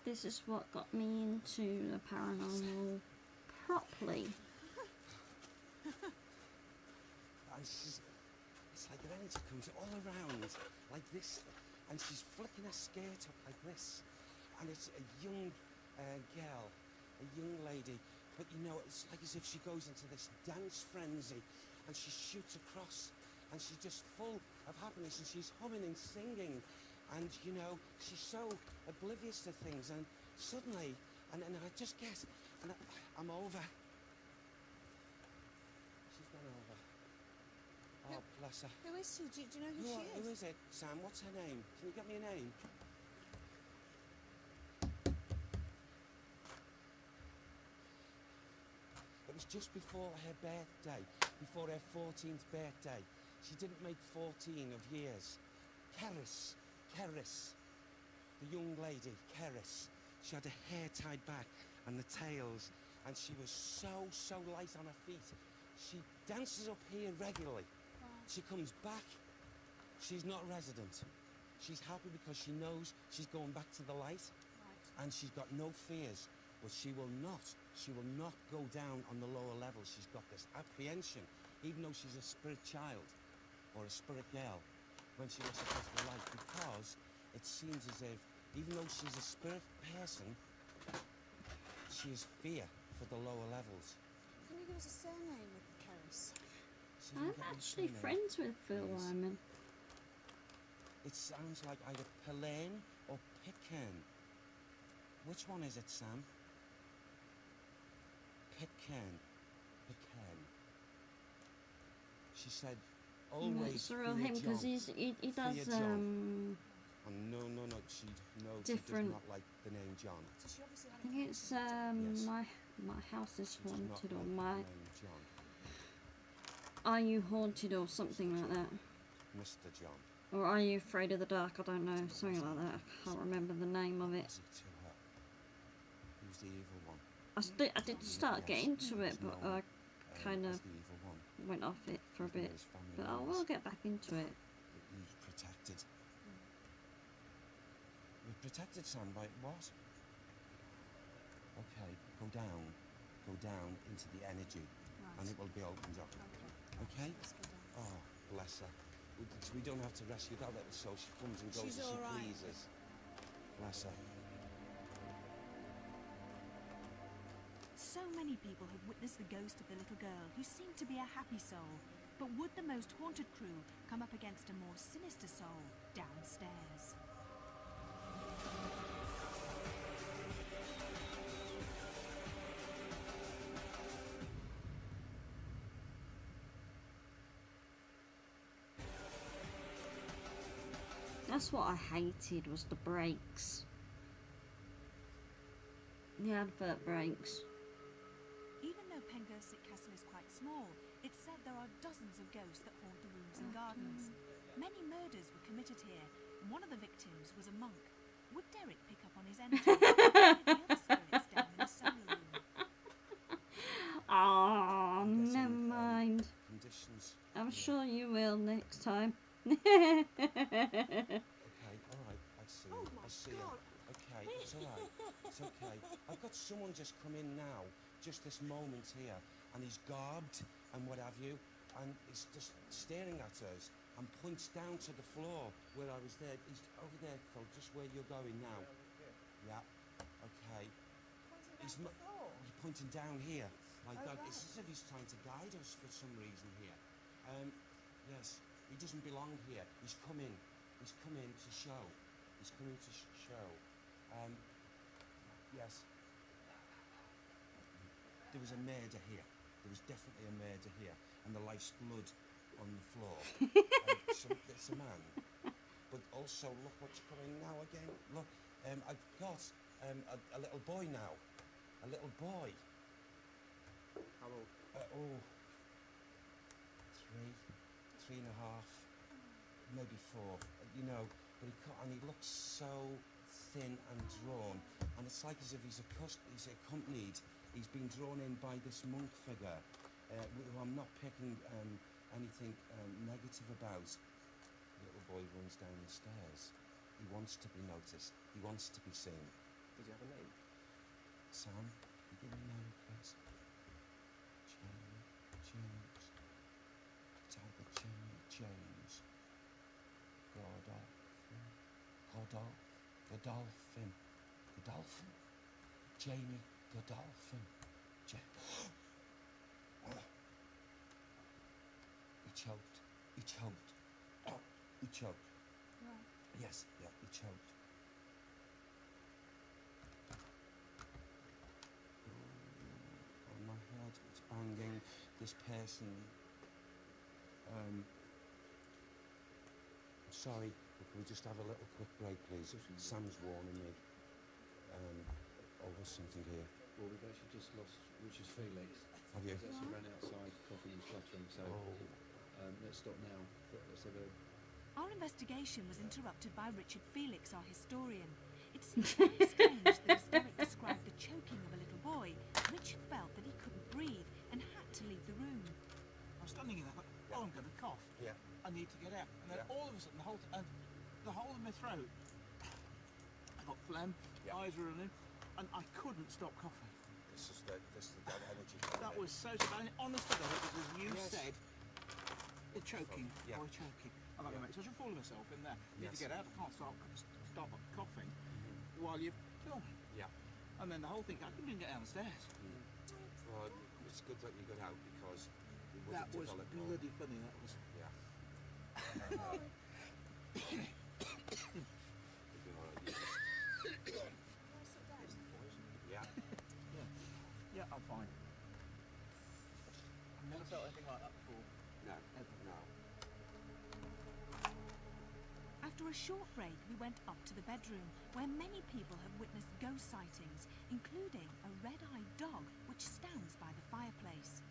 This is what got me into the paranormal properly. And she's, it's like the energy comes all around like this, and she's flicking her skirt up like this, and it's a young girl, a young lady, but you know, it's like as if she goes into this dance frenzy, and she shoots across, and she's just full of happiness, and she's humming and singing, and you know, she's so oblivious to things, and suddenly, and I just guess, and I'm over. She's gone over. Oh, bless her. Who is she? Do you know who she is? Who is it, Sam? What's her name? Can you get me a name? It was just before her birthday, before her 14th birthday. She didn't make 14 of years. Keris, the young lady, Keris. She had her hair tied back and the tails, and she was so light on her feet. She dances up here regularly. Wow. She comes back. She's not a resident. She's happy because she knows she's going back to the light. Right. And she's got no fears. But she will not go down on the lower level. She's got this apprehension, even though she's a spirit child or a spirit girl, when she looks across the light, because it seems as if, even though she's a spirit person, she has fear for the lower levels. Can you give us a surname of Keris? She didn't I'm get me actually surname. friends with Phil Please. Wyman. It sounds like either Pillane or Pitcairn. Which one is it, Sam? Pitcairn. She said, always It's a real fear him because John. he does Fear John. Oh, no, she does different- not like the name John. So she obviously I had a think it's Yes. my house is She does not haunted, or like my the name John. Are You Haunted, or something like that. Mr. John. Or Are You Afraid of the Dark? I don't know, something like that. I can't remember the name of it. Was it to her? He was the evil one. I did start getting into it, but I kind as of the evil one. went off it for a Even though bit. his family But I knows will get back into it. that he's protected. We're protected, Sam, by what? Okay, go down into the energy, and it will be opened up. Okay? Let's go down. Oh, bless her. We don't have to rescue that little soul. She comes and goes She's as she all right. pleases. Bless her. So many people have witnessed the ghost of the little girl who seemed to be a happy soul. But would the most haunted crew come up against a more sinister soul downstairs? That's what I hated, was the breaks. The advert breaks. Even though Pengersic Castle is quite small, it's said there are dozens of ghosts that haunt the rooms and gardens. Many murders were committed here, and one of the victims was a monk. Would Derek pick up on his energy? Or the other spirits down in the solar room? Oh, I'm getting, never mind. Conditions. I'm sure you will next time. Okay, all right, I see. Oh I my see God. her. Okay, it's all right. It's okay. I've got someone just come in now, just this moment here, and he's garbed and what have you, and he's just staring at us and points down to the floor where I was there. He's over there, Phil, just where you're going now. Yeah. Okay. He's pointing down here. Like that. It's as if he's trying to guide us for some reason here. Yes. He doesn't belong here. He's come in. He's come in to show. He's coming to show. Yes. There was a murder here. There was definitely a murder here. And the life's blood on the floor. It's a man. But also, look what's coming now again. Look, I've got a little boy now. A little boy. How old? Three and a half, Maybe 4, but he looks so thin and drawn, and it's like as if he's accompanied. He's been drawn in by this monk figure, who I'm not picking anything negative about. The little boy runs down the stairs. He wants to be noticed. He wants to be seen. Does he have a name? Sam, you give me a name, please. James. Tiger James. Godolphin. Jamie Godolphin. He choked. Oh, he choked. Right. Yes, yeah, he choked. On my head, it's banging. This person. Sorry, but can we just have a little quick break, please? Sam's warning me over something here. Well, we've actually just lost Richard Felix. Have you? He's actually ran outside coughing and spluttering, so let's stop now. Let's have a... Our investigation was interrupted by Richard Felix, our historian. It seems very strange that as Derek described the choking of a little boy, Richard felt that he couldn't breathe and had to leave the room. I'm standing in that. Yeah. oh, I'm going to cough. Yeah. I need to get out. And then all of a sudden, the whole of my throat, I got phlegm, eyes were running, and I couldn't stop coughing. This is that energy. That was so bad. Honest to God, it was as you said, choking, Yeah. by choking. I'm going to make such a fool of myself in there. Need to get out. I can't stop coughing while you're filming. Yeah. And then the whole thing, I couldn't even get down the stairs. Well, it's good that you got out because it would That have was developed bloody funny, that was. Yeah. Yeah. Yeah, I'm fine. I've never felt anything like that before. No, no. After a short break, we went up to the bedroom, where many people have witnessed ghost sightings, including a red-eyed dog which stands by the fireplace.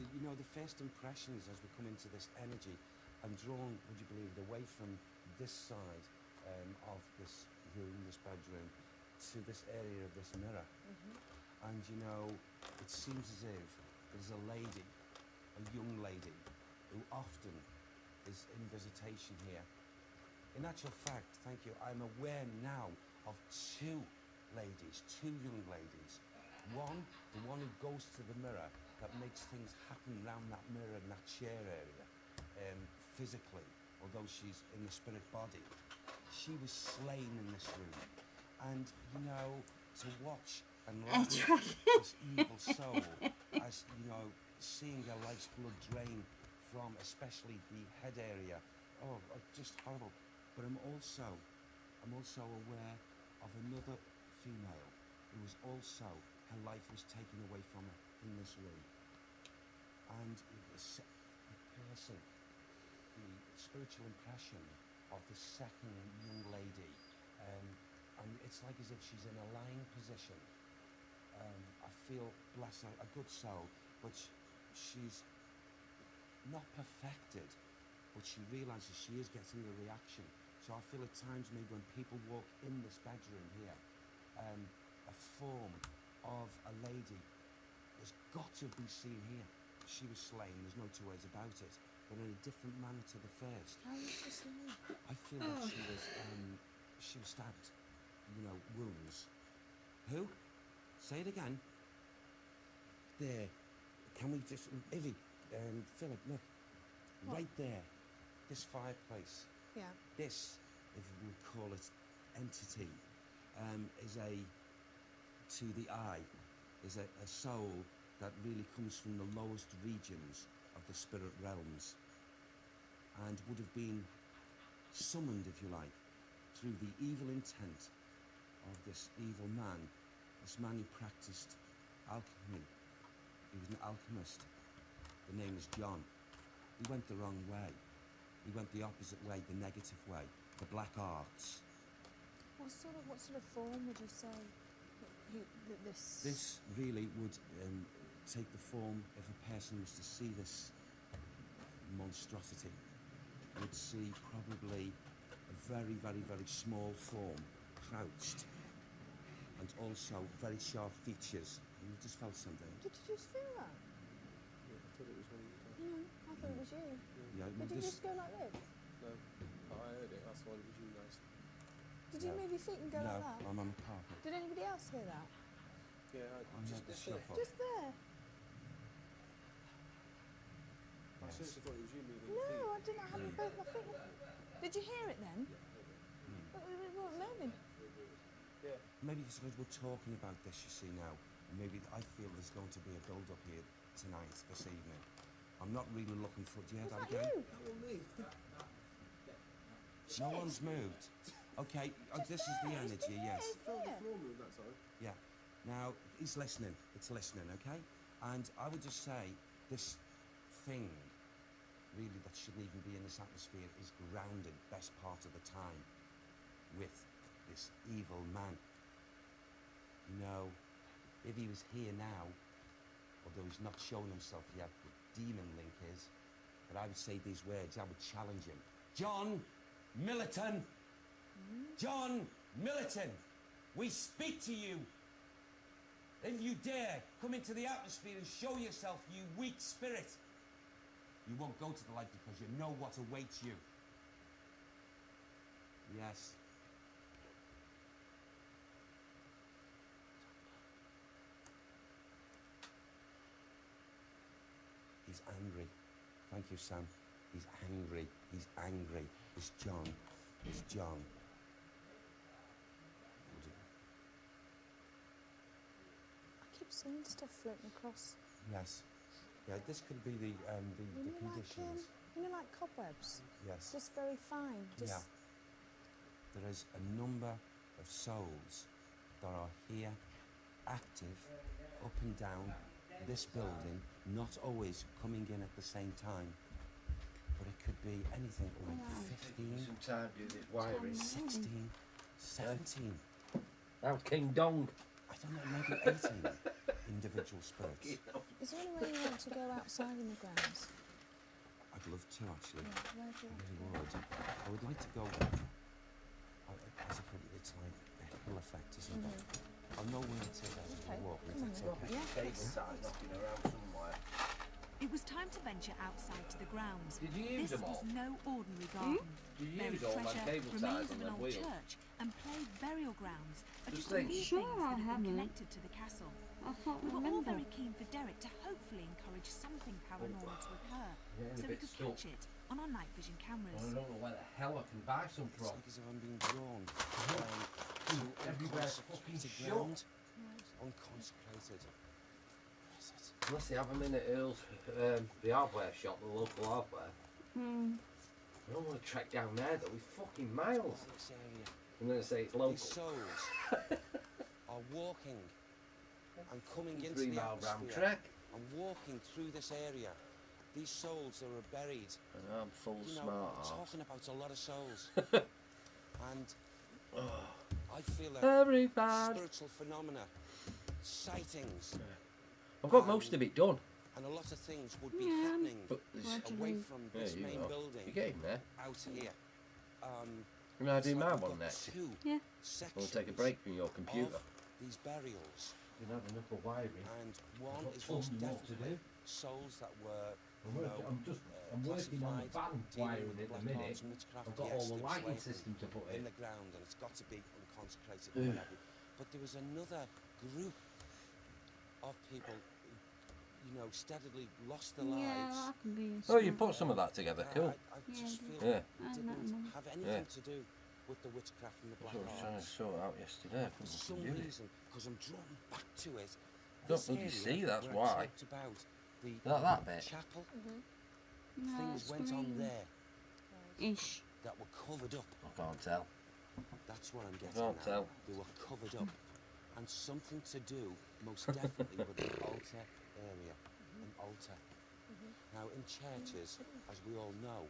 You know, the first impressions as we come into this energy, I'm drawn, would you believe it, away from this side of this room, this bedroom, to this area of this mirror. And you know, it seems as if there's a lady, a young lady, who often is in visitation here. In actual fact, thank you, I'm aware now of two ladies, two young ladies. One, the one who goes to the mirror, that makes things happen around that mirror and that chair area, physically, although she's in the spirit body. She was slain in this room. And, you know, to watch and laugh this evil soul, as, you know, seeing her life's blood drain from especially the head area, just horrible. But I'm also aware of another female who was also, her life was taken away from her in this room. And it was the person, the spiritual impression of the second young lady, and it's like as if she's in a lying position. I feel blessed, a good soul, but she's not perfected, but she realises she is getting a reaction. So I feel at times maybe when people walk in this bedroom here, a form of a lady has got to be seen here. She was slain, there's no two ways about it, but in a different manner to the first. How was she slain? I feel that she was stabbed, you know, wounds. Who? Say it again. There. Can we just, Ivy, Philip, look. What? Right there. This fireplace. Yeah. This, if we call it entity, is to the eye, is a soul that really comes from the lowest regions of the spirit realms and would have been summoned, if you like, through the evil intent of this evil man, this man who practiced alchemy. He was an alchemist. The name is John. He went the wrong way. He went the opposite way, the negative way, the black arts. What sort of form would you say that this? This really would take the form, if a person was to see this monstrosity, would see probably a very, very, very small form, crouched, and also very sharp features. And you just felt something. Did you just feel that? Yeah, I thought it was one of you guys. No, I thought it was you. Yeah, Did you just go like this? No, but I heard it. That's why it was you guys. Did you move your feet and go like that? No, I'm on the carpet. Did anybody else hear that? Yeah, I'm just not the there. shuffle. Just there. I seriously thought it was you moving No, your feet. I didn't have both my feet. Did you hear it then? But we weren't moving. Yeah. Maybe because we're talking about this, you see now, and maybe I feel there's going to be a build-up here tonight, this evening. I'm not really looking for. Do you hear that Was that again? you? That one me. No one's moved. Okay, this is the energy, yes. I felt the floor move that time. Yeah. Now, he's listening. It's listening, okay? And I would just say, this thing, really, that shouldn't even be in this atmosphere is grounded best part of the time with this evil man. You know, if he was here now, although he's not shown himself yet, the demon link is, but I would say these words, I would challenge him. John Milliton! John Milliton! We speak to you! If you dare come into the atmosphere and show yourself, you weak spirit, you won't go to the light because you know what awaits you. Yes. He's angry. Thank you, Sam. He's angry. He's angry. It's John. It's John. I keep seeing stuff floating across. Yes. Yeah, this could be the conditions. Like cobwebs. Yes. Just very fine. Just... Yeah. There is a number of souls that are here, active, up and down this building, not always coming in at the same time. But it could be anything like 15, some time to do this wiring. 16, 17. That was King Dong. I don't know, maybe 18 individual spirits. Is there any way you want to go outside in the grounds? I'd love to, actually. Yeah, where do you I really would. I would like to go. As I put it, it's like a hill effect, isn't it? I'll know where it is as we walk, if that's okay. Cable tie knocking around somewhere. It was time to venture outside to the grounds. Did you use This them all? was no ordinary garden. Did you Buried use all treasure, them cable ties remains on of an them old wheels? church, and played burial grounds are Just just a think. few Sure, things I that have been haven't. connected to the castle. I can't We were all remember. very keen for Derek to hopefully encourage something paranormal to occur, Yeah, so a we bit could stuck. catch it on our night vision cameras. I don't know where the hell I can buy some It's from. like as if I'm being drawn to Everywhere fucking unconsecrated shut. ground. Unconsecrated. What is it? Unless they have them in at Earl's, the hardware shop, the local hardware. I don't want to trek down there though, it's fucking miles. This area. I'm going to say it's local. These souls are walking and coming into 3 the mile round atmosphere trek. and walking through this area. These souls that are buried. I know, I'm full You know, smart ass. talking about a lot of souls. And I feel that Very bad. spiritual phenomena, sightings, I've got most of it done. and a lot of things would be happening But there's, away from this you main know, building you're getting there. out here. Can I do it's my like we've one got next? two Yeah. sections We'll take a break from your computer. of these burials, You can have enough of wiring. and one got is tons most more to definitely do. souls that were I'm working on the classified, van dealing wiring with at the black minute. arts and witchcraft. I've got Yes, all the they were lighting slated system to put in in. the ground, and it's got to be unconsecrated and what have you. But there was another group of people who, you know, steadily lost their Yeah, lives. that can be. Oh, you put some of that together, cool. I Yeah, just I feel Yeah. I didn't know. have anything to do with the witchcraft and the That's black what I was trying to arts. sort out yesterday. I For couldn't some do it. reason, because I'm drawn back to it. Don't this bloody area see, that's where I why. talked about the Like that bit. chapel, No, things it's went on green. there Ish. that were covered up. I can't tell. That's what I'm getting Can't at. tell. They were covered up. And something to do, most definitely, with an altar area. An altar. Now, in churches, as we all know,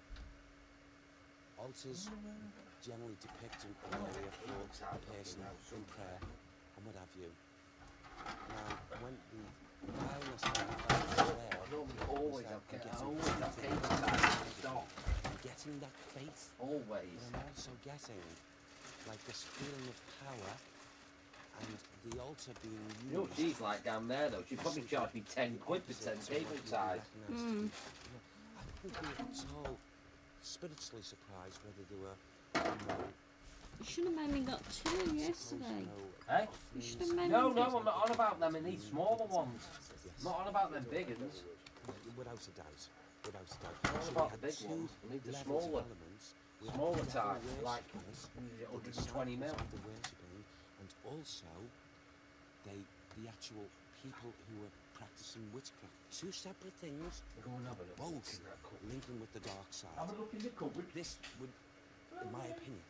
altars generally depict an area for a person in prayer and what have you. Now, when the vileness of the fact there, Always is that have I'm always getting have two cable things. ties to stop. I'm getting that faith, Always. but I'm also getting like this feeling of power and the altar being used. You know what she's like down there though? She'd probably charge me 10 quid for 10 cable ties. I would be so spiritually surprised whether they were, you know, You should have made me got two yesterday. Eh? You should have made No, me. no, I'm not on about them in these smaller ones. I'm not on about them big ones. without a doubt. Without a doubt. I'm on So about we the had big two ones. I need the levels of smaller. elements. We had Smaller the devil type, like worshippers, the 120 mil. disciples of the worshipping, and also the actual people who were practicing witchcraft. Two separate things, Go and have a look. both linking with the dark side. Have a look in the cupboard. This would, in my opinion,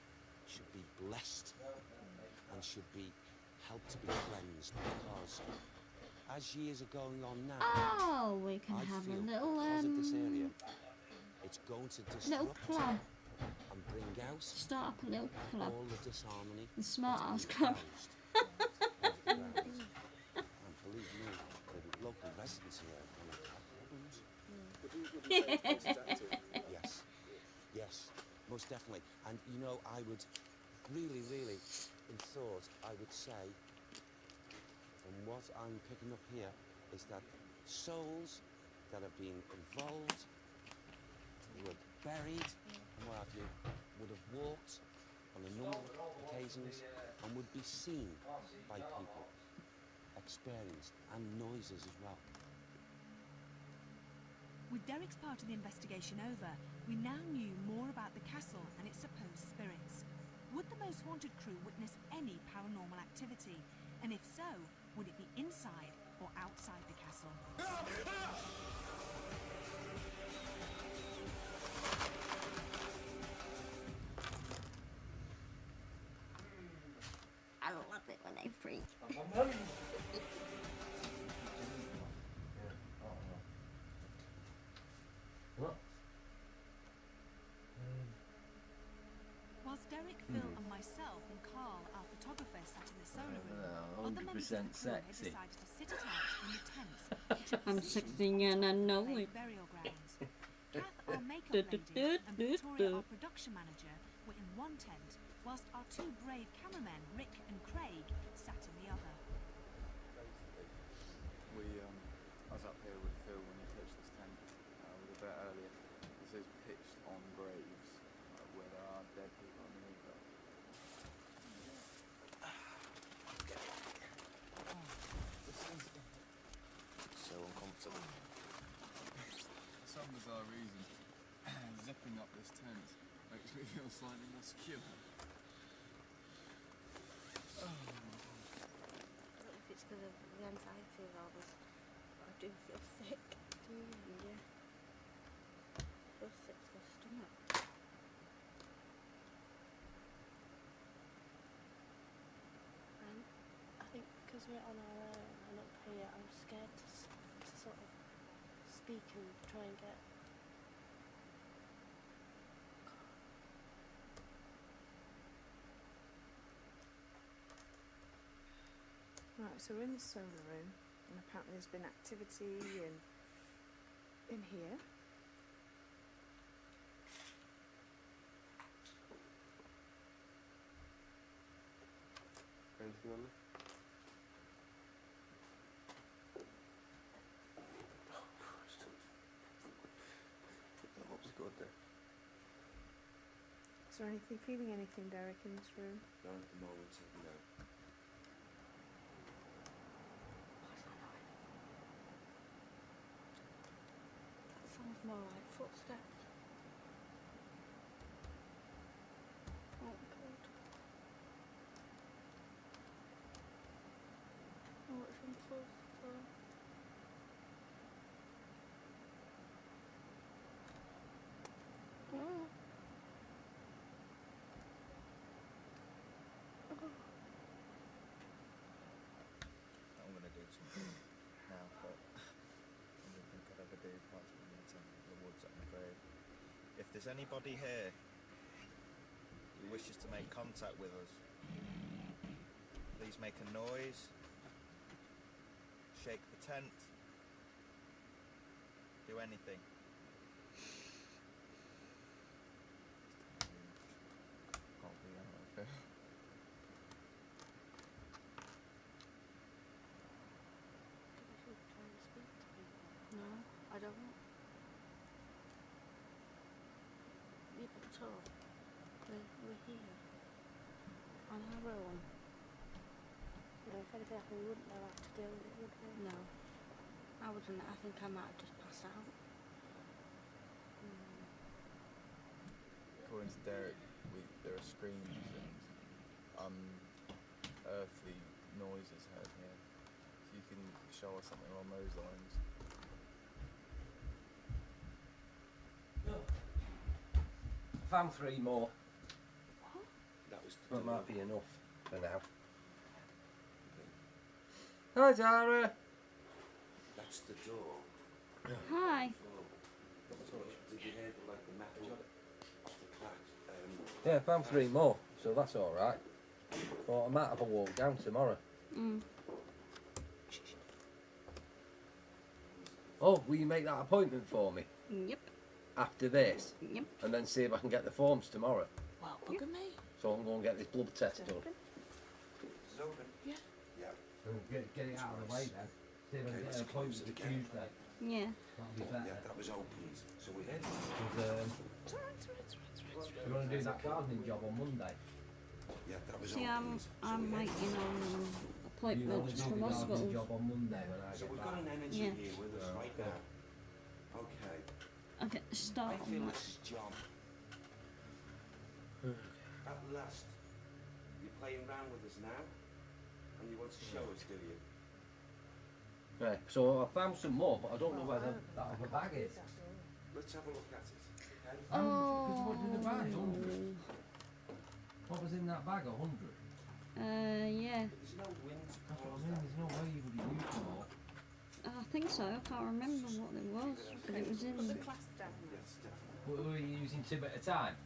should be blessed and should be helped to be cleansed, because as years are going on now, Oh, we can I have a feel little because of this area, it's going to little disrupt club. and bring out Start up a little club. all the disharmony. The smart ass that's been club. housed under the ground. And believe me, the local residents here are going to have problems. Yes, yes, most definitely. And you know, I would really, in thought, I would say, if I And what I'm picking up here is that souls that have been involved, they were buried and what have you, would have walked on a number of occasions and would be seen by people, experienced, and noises as well. With Derek's part of the investigation over, we now knew more about the castle and its supposed spirits. Would the Most Haunted crew witness any paranormal activity? And if so, would it be inside or outside the castle? I love it when they freak. Whilst Derek, Phil and myself and Carl, our photographer, sat in the solar room, other members of the crew had decided to sit it out in the tents, which are I'm positioned 16 and I know it. burial grounds. Kath, our makeup lady, and Victoria, our production manager, were in one tent, whilst our two brave cameramen, Rick and Craig, sat in the other. I was up here with Phil when he pitched this tent a little bit earlier. This is pitched on graves where there are dead people underneath it. This is so uncomfortable. For some bizarre reason, zipping up this tent makes me feel slightly more secure. I don't know if it's because of the anxiety of all this, but I do feel sick. Do you? Yeah. I feel sick to my stomach. And I think because we're on our own and up here, I'm scared to sort of speak and try and get. Right, so we're in the solar room, and apparently there's been activity in here. Anything on there? Oh, Christ. That looks good there. Is there anything, feeling anything, Derek, in this room? Not at the moment, no. That sounds more like footsteps. Oh, God. Oh, it's in close as well. Oh. I'm going to do something now, but I don't think I'd ever do whilst we're in the woods at my grave. If there's anybody here who wishes to make contact with us, please make a noise, shake the tent, do anything. Can't be out of here. I should try and speak to people. No, I don't. People talk. We're here. On our own. You know, if anything happened, we wouldn't know how to deal with it, would we? No. I wouldn't. I think I might have just passed out. According to Derek, there are screams and unearthly noises heard here. If you can show us something along those lines. Found 3 more. That was That might be enough for now. Okay. Hi, Tara. That's the door. Hi. Did you hear the, like, the metal off the crack? Yeah, found 3 more, so that's all right. But I might have a walk down tomorrow. Oh, will you make that appointment for me? Yep. After this? Yep. And then see if I can get the forms tomorrow. Well, look at me. So I can go and get this blood test done. Is it open? Yeah. Yeah. We'll get it out of the way then. See if I can get an appointment for Tuesday. Yeah. That'll be better. Yeah, that was opened. So we hit. We're going to do that gardening job on Monday. Yeah, that was See, opened. I'm waiting on appointments from hospital. Job on Monday when I So get we've back. got an energy Yeah. here with us right now. Okay. I get to start I on feel that. this is John. At last, you're playing round with us now, and you want to show us, do you? Yeah, so I found some more, but I don't know where that other bag is. Let's have a look at it. Okay? Because what did the bag? 100. What was in that bag? 100. Yeah. There's no wind to That's what I cause mean. that. There's no way you would have used them all. I think so. I can't remember what it was, but it was in. Put the class down. Yes, definitely. Were you using 2 at a time?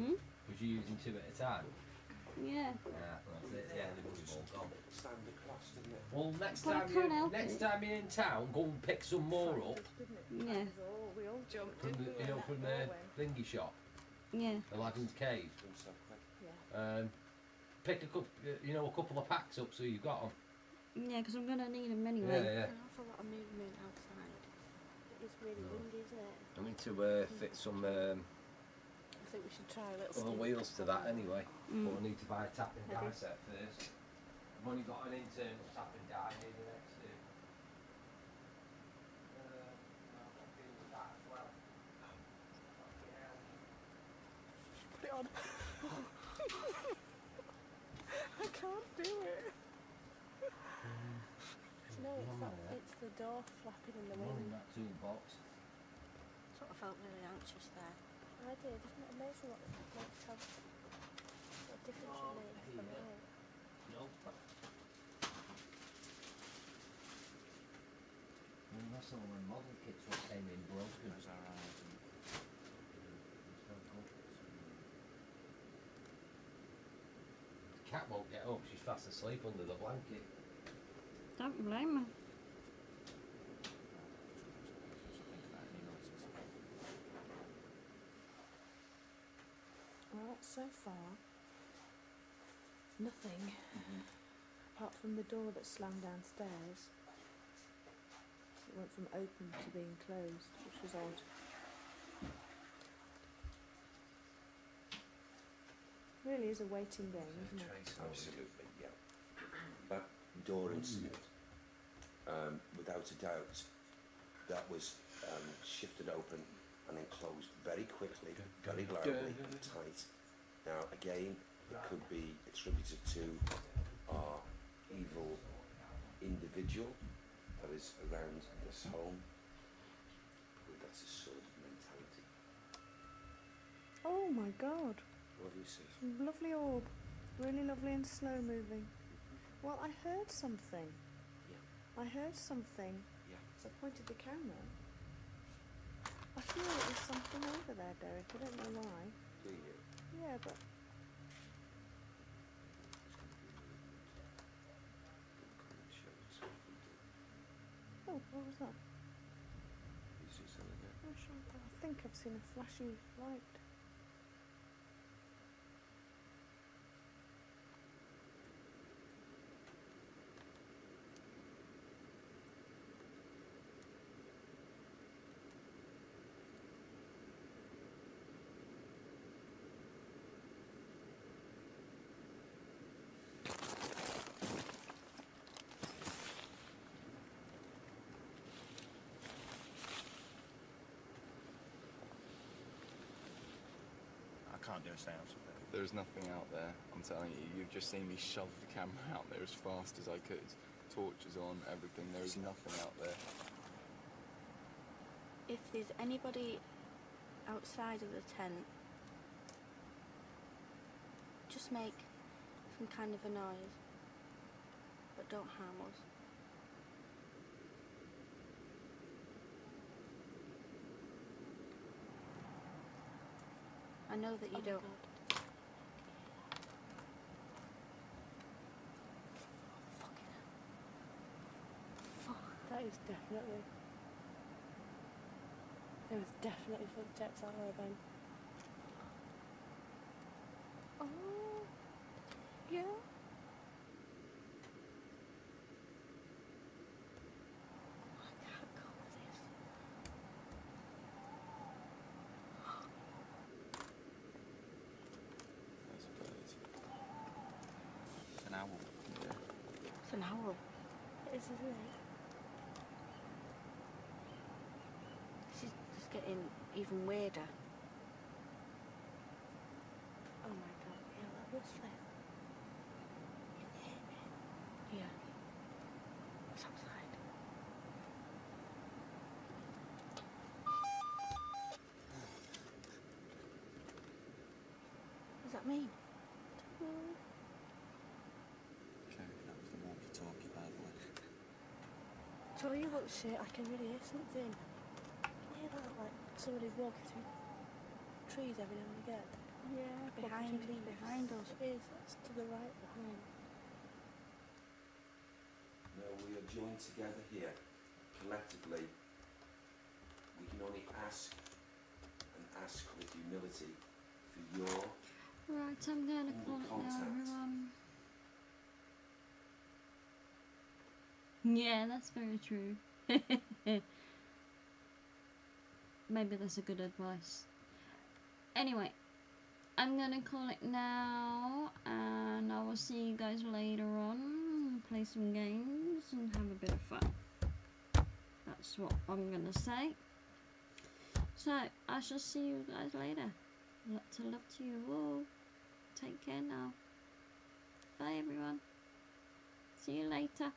Hmm? Was you using 2 at a time? Yeah. Yeah, that's it. Yeah, they would have all gone. Stand across, didn't it? Well, next Well, I time can't help next it. time you're in town, go and pick some more up Yeah. We all jumped, from didn't the, we? you know, from the thingy shop, Yeah. Aladdin's Cave. Done so quick. Pick a couple of packs up so you've got them. Yeah, because I'm gonna need them Yeah, anyway. yeah. An awful lot of movement outside. It's really windy, isn't it? I need to fit some I think we should try a little other steam. wheels to that anyway. Mm. But I need to buy a tap and die set first. I've only got an internal tap and die in the next two. I'll deal with that as well. Put it on. I can't do it. No, it's the door flapping in the More in wind. that toolbox. Sort of felt really anxious there. I did. Isn't it amazing what how difference it makes from here? Nope. Well, that's all the model kits what came in broken. Close our eyes and The cat won't get up, she's fast asleep under the blanket. Don't blame her. think about any noises. Well, so far, nothing. Apart from the door that slammed downstairs. It went from open to being closed, which was odd. Really is a waiting game, isn't it? Absolutely, yeah. That door incident, without a doubt, that was shifted open and then closed very quickly, very loudly and tight. Now, again, it could be attributed to our evil individual that is around this home. That's a sort of mentality. Oh my god, Obviously. lovely orb. Really lovely and slow moving. Well, I heard something. Yeah. I heard something. Yeah. So I pointed the camera. I feel there's something over there, Derek. I don't know why. Do you? Yeah, but oh, what was that? You see something there? Oh, sure. I think I've seen a flashy light. I can't do a seance with it. There's nothing out there, I'm telling you. You've just seen me shove the camera out there as fast as I could. Torches on, everything. There is nothing out there. If there's anybody outside of the tent, just make some kind of a noise, but don't harm us. I know that you don't. That is definitely. There was definitely footsteps out there then. Oh, yeah. an owl. It is, isn't it? This is just getting even weirder. Oh my god, yeah, that whistling. Yeah. It's outside. What does that mean? Okay, that was the walkie-talkie, by the way. So you look shit, I can really hear something. Can you hear that? Like somebody walking through trees every now and again. Yeah, Behind us. It is, that's to the right behind. No, we are joined together here, collectively. We can only ask and ask with humility for your Right, I'm gonna call it now, contact. everyone. Yeah, that's very true. Maybe that's a good advice. Anyway, I'm gonna call it now, and I will see you guys later on. Play some games and have a bit of fun. That's what I'm gonna say. So, I shall see you guys later. Lots of love to you all. Take care now. Bye everyone. See you later.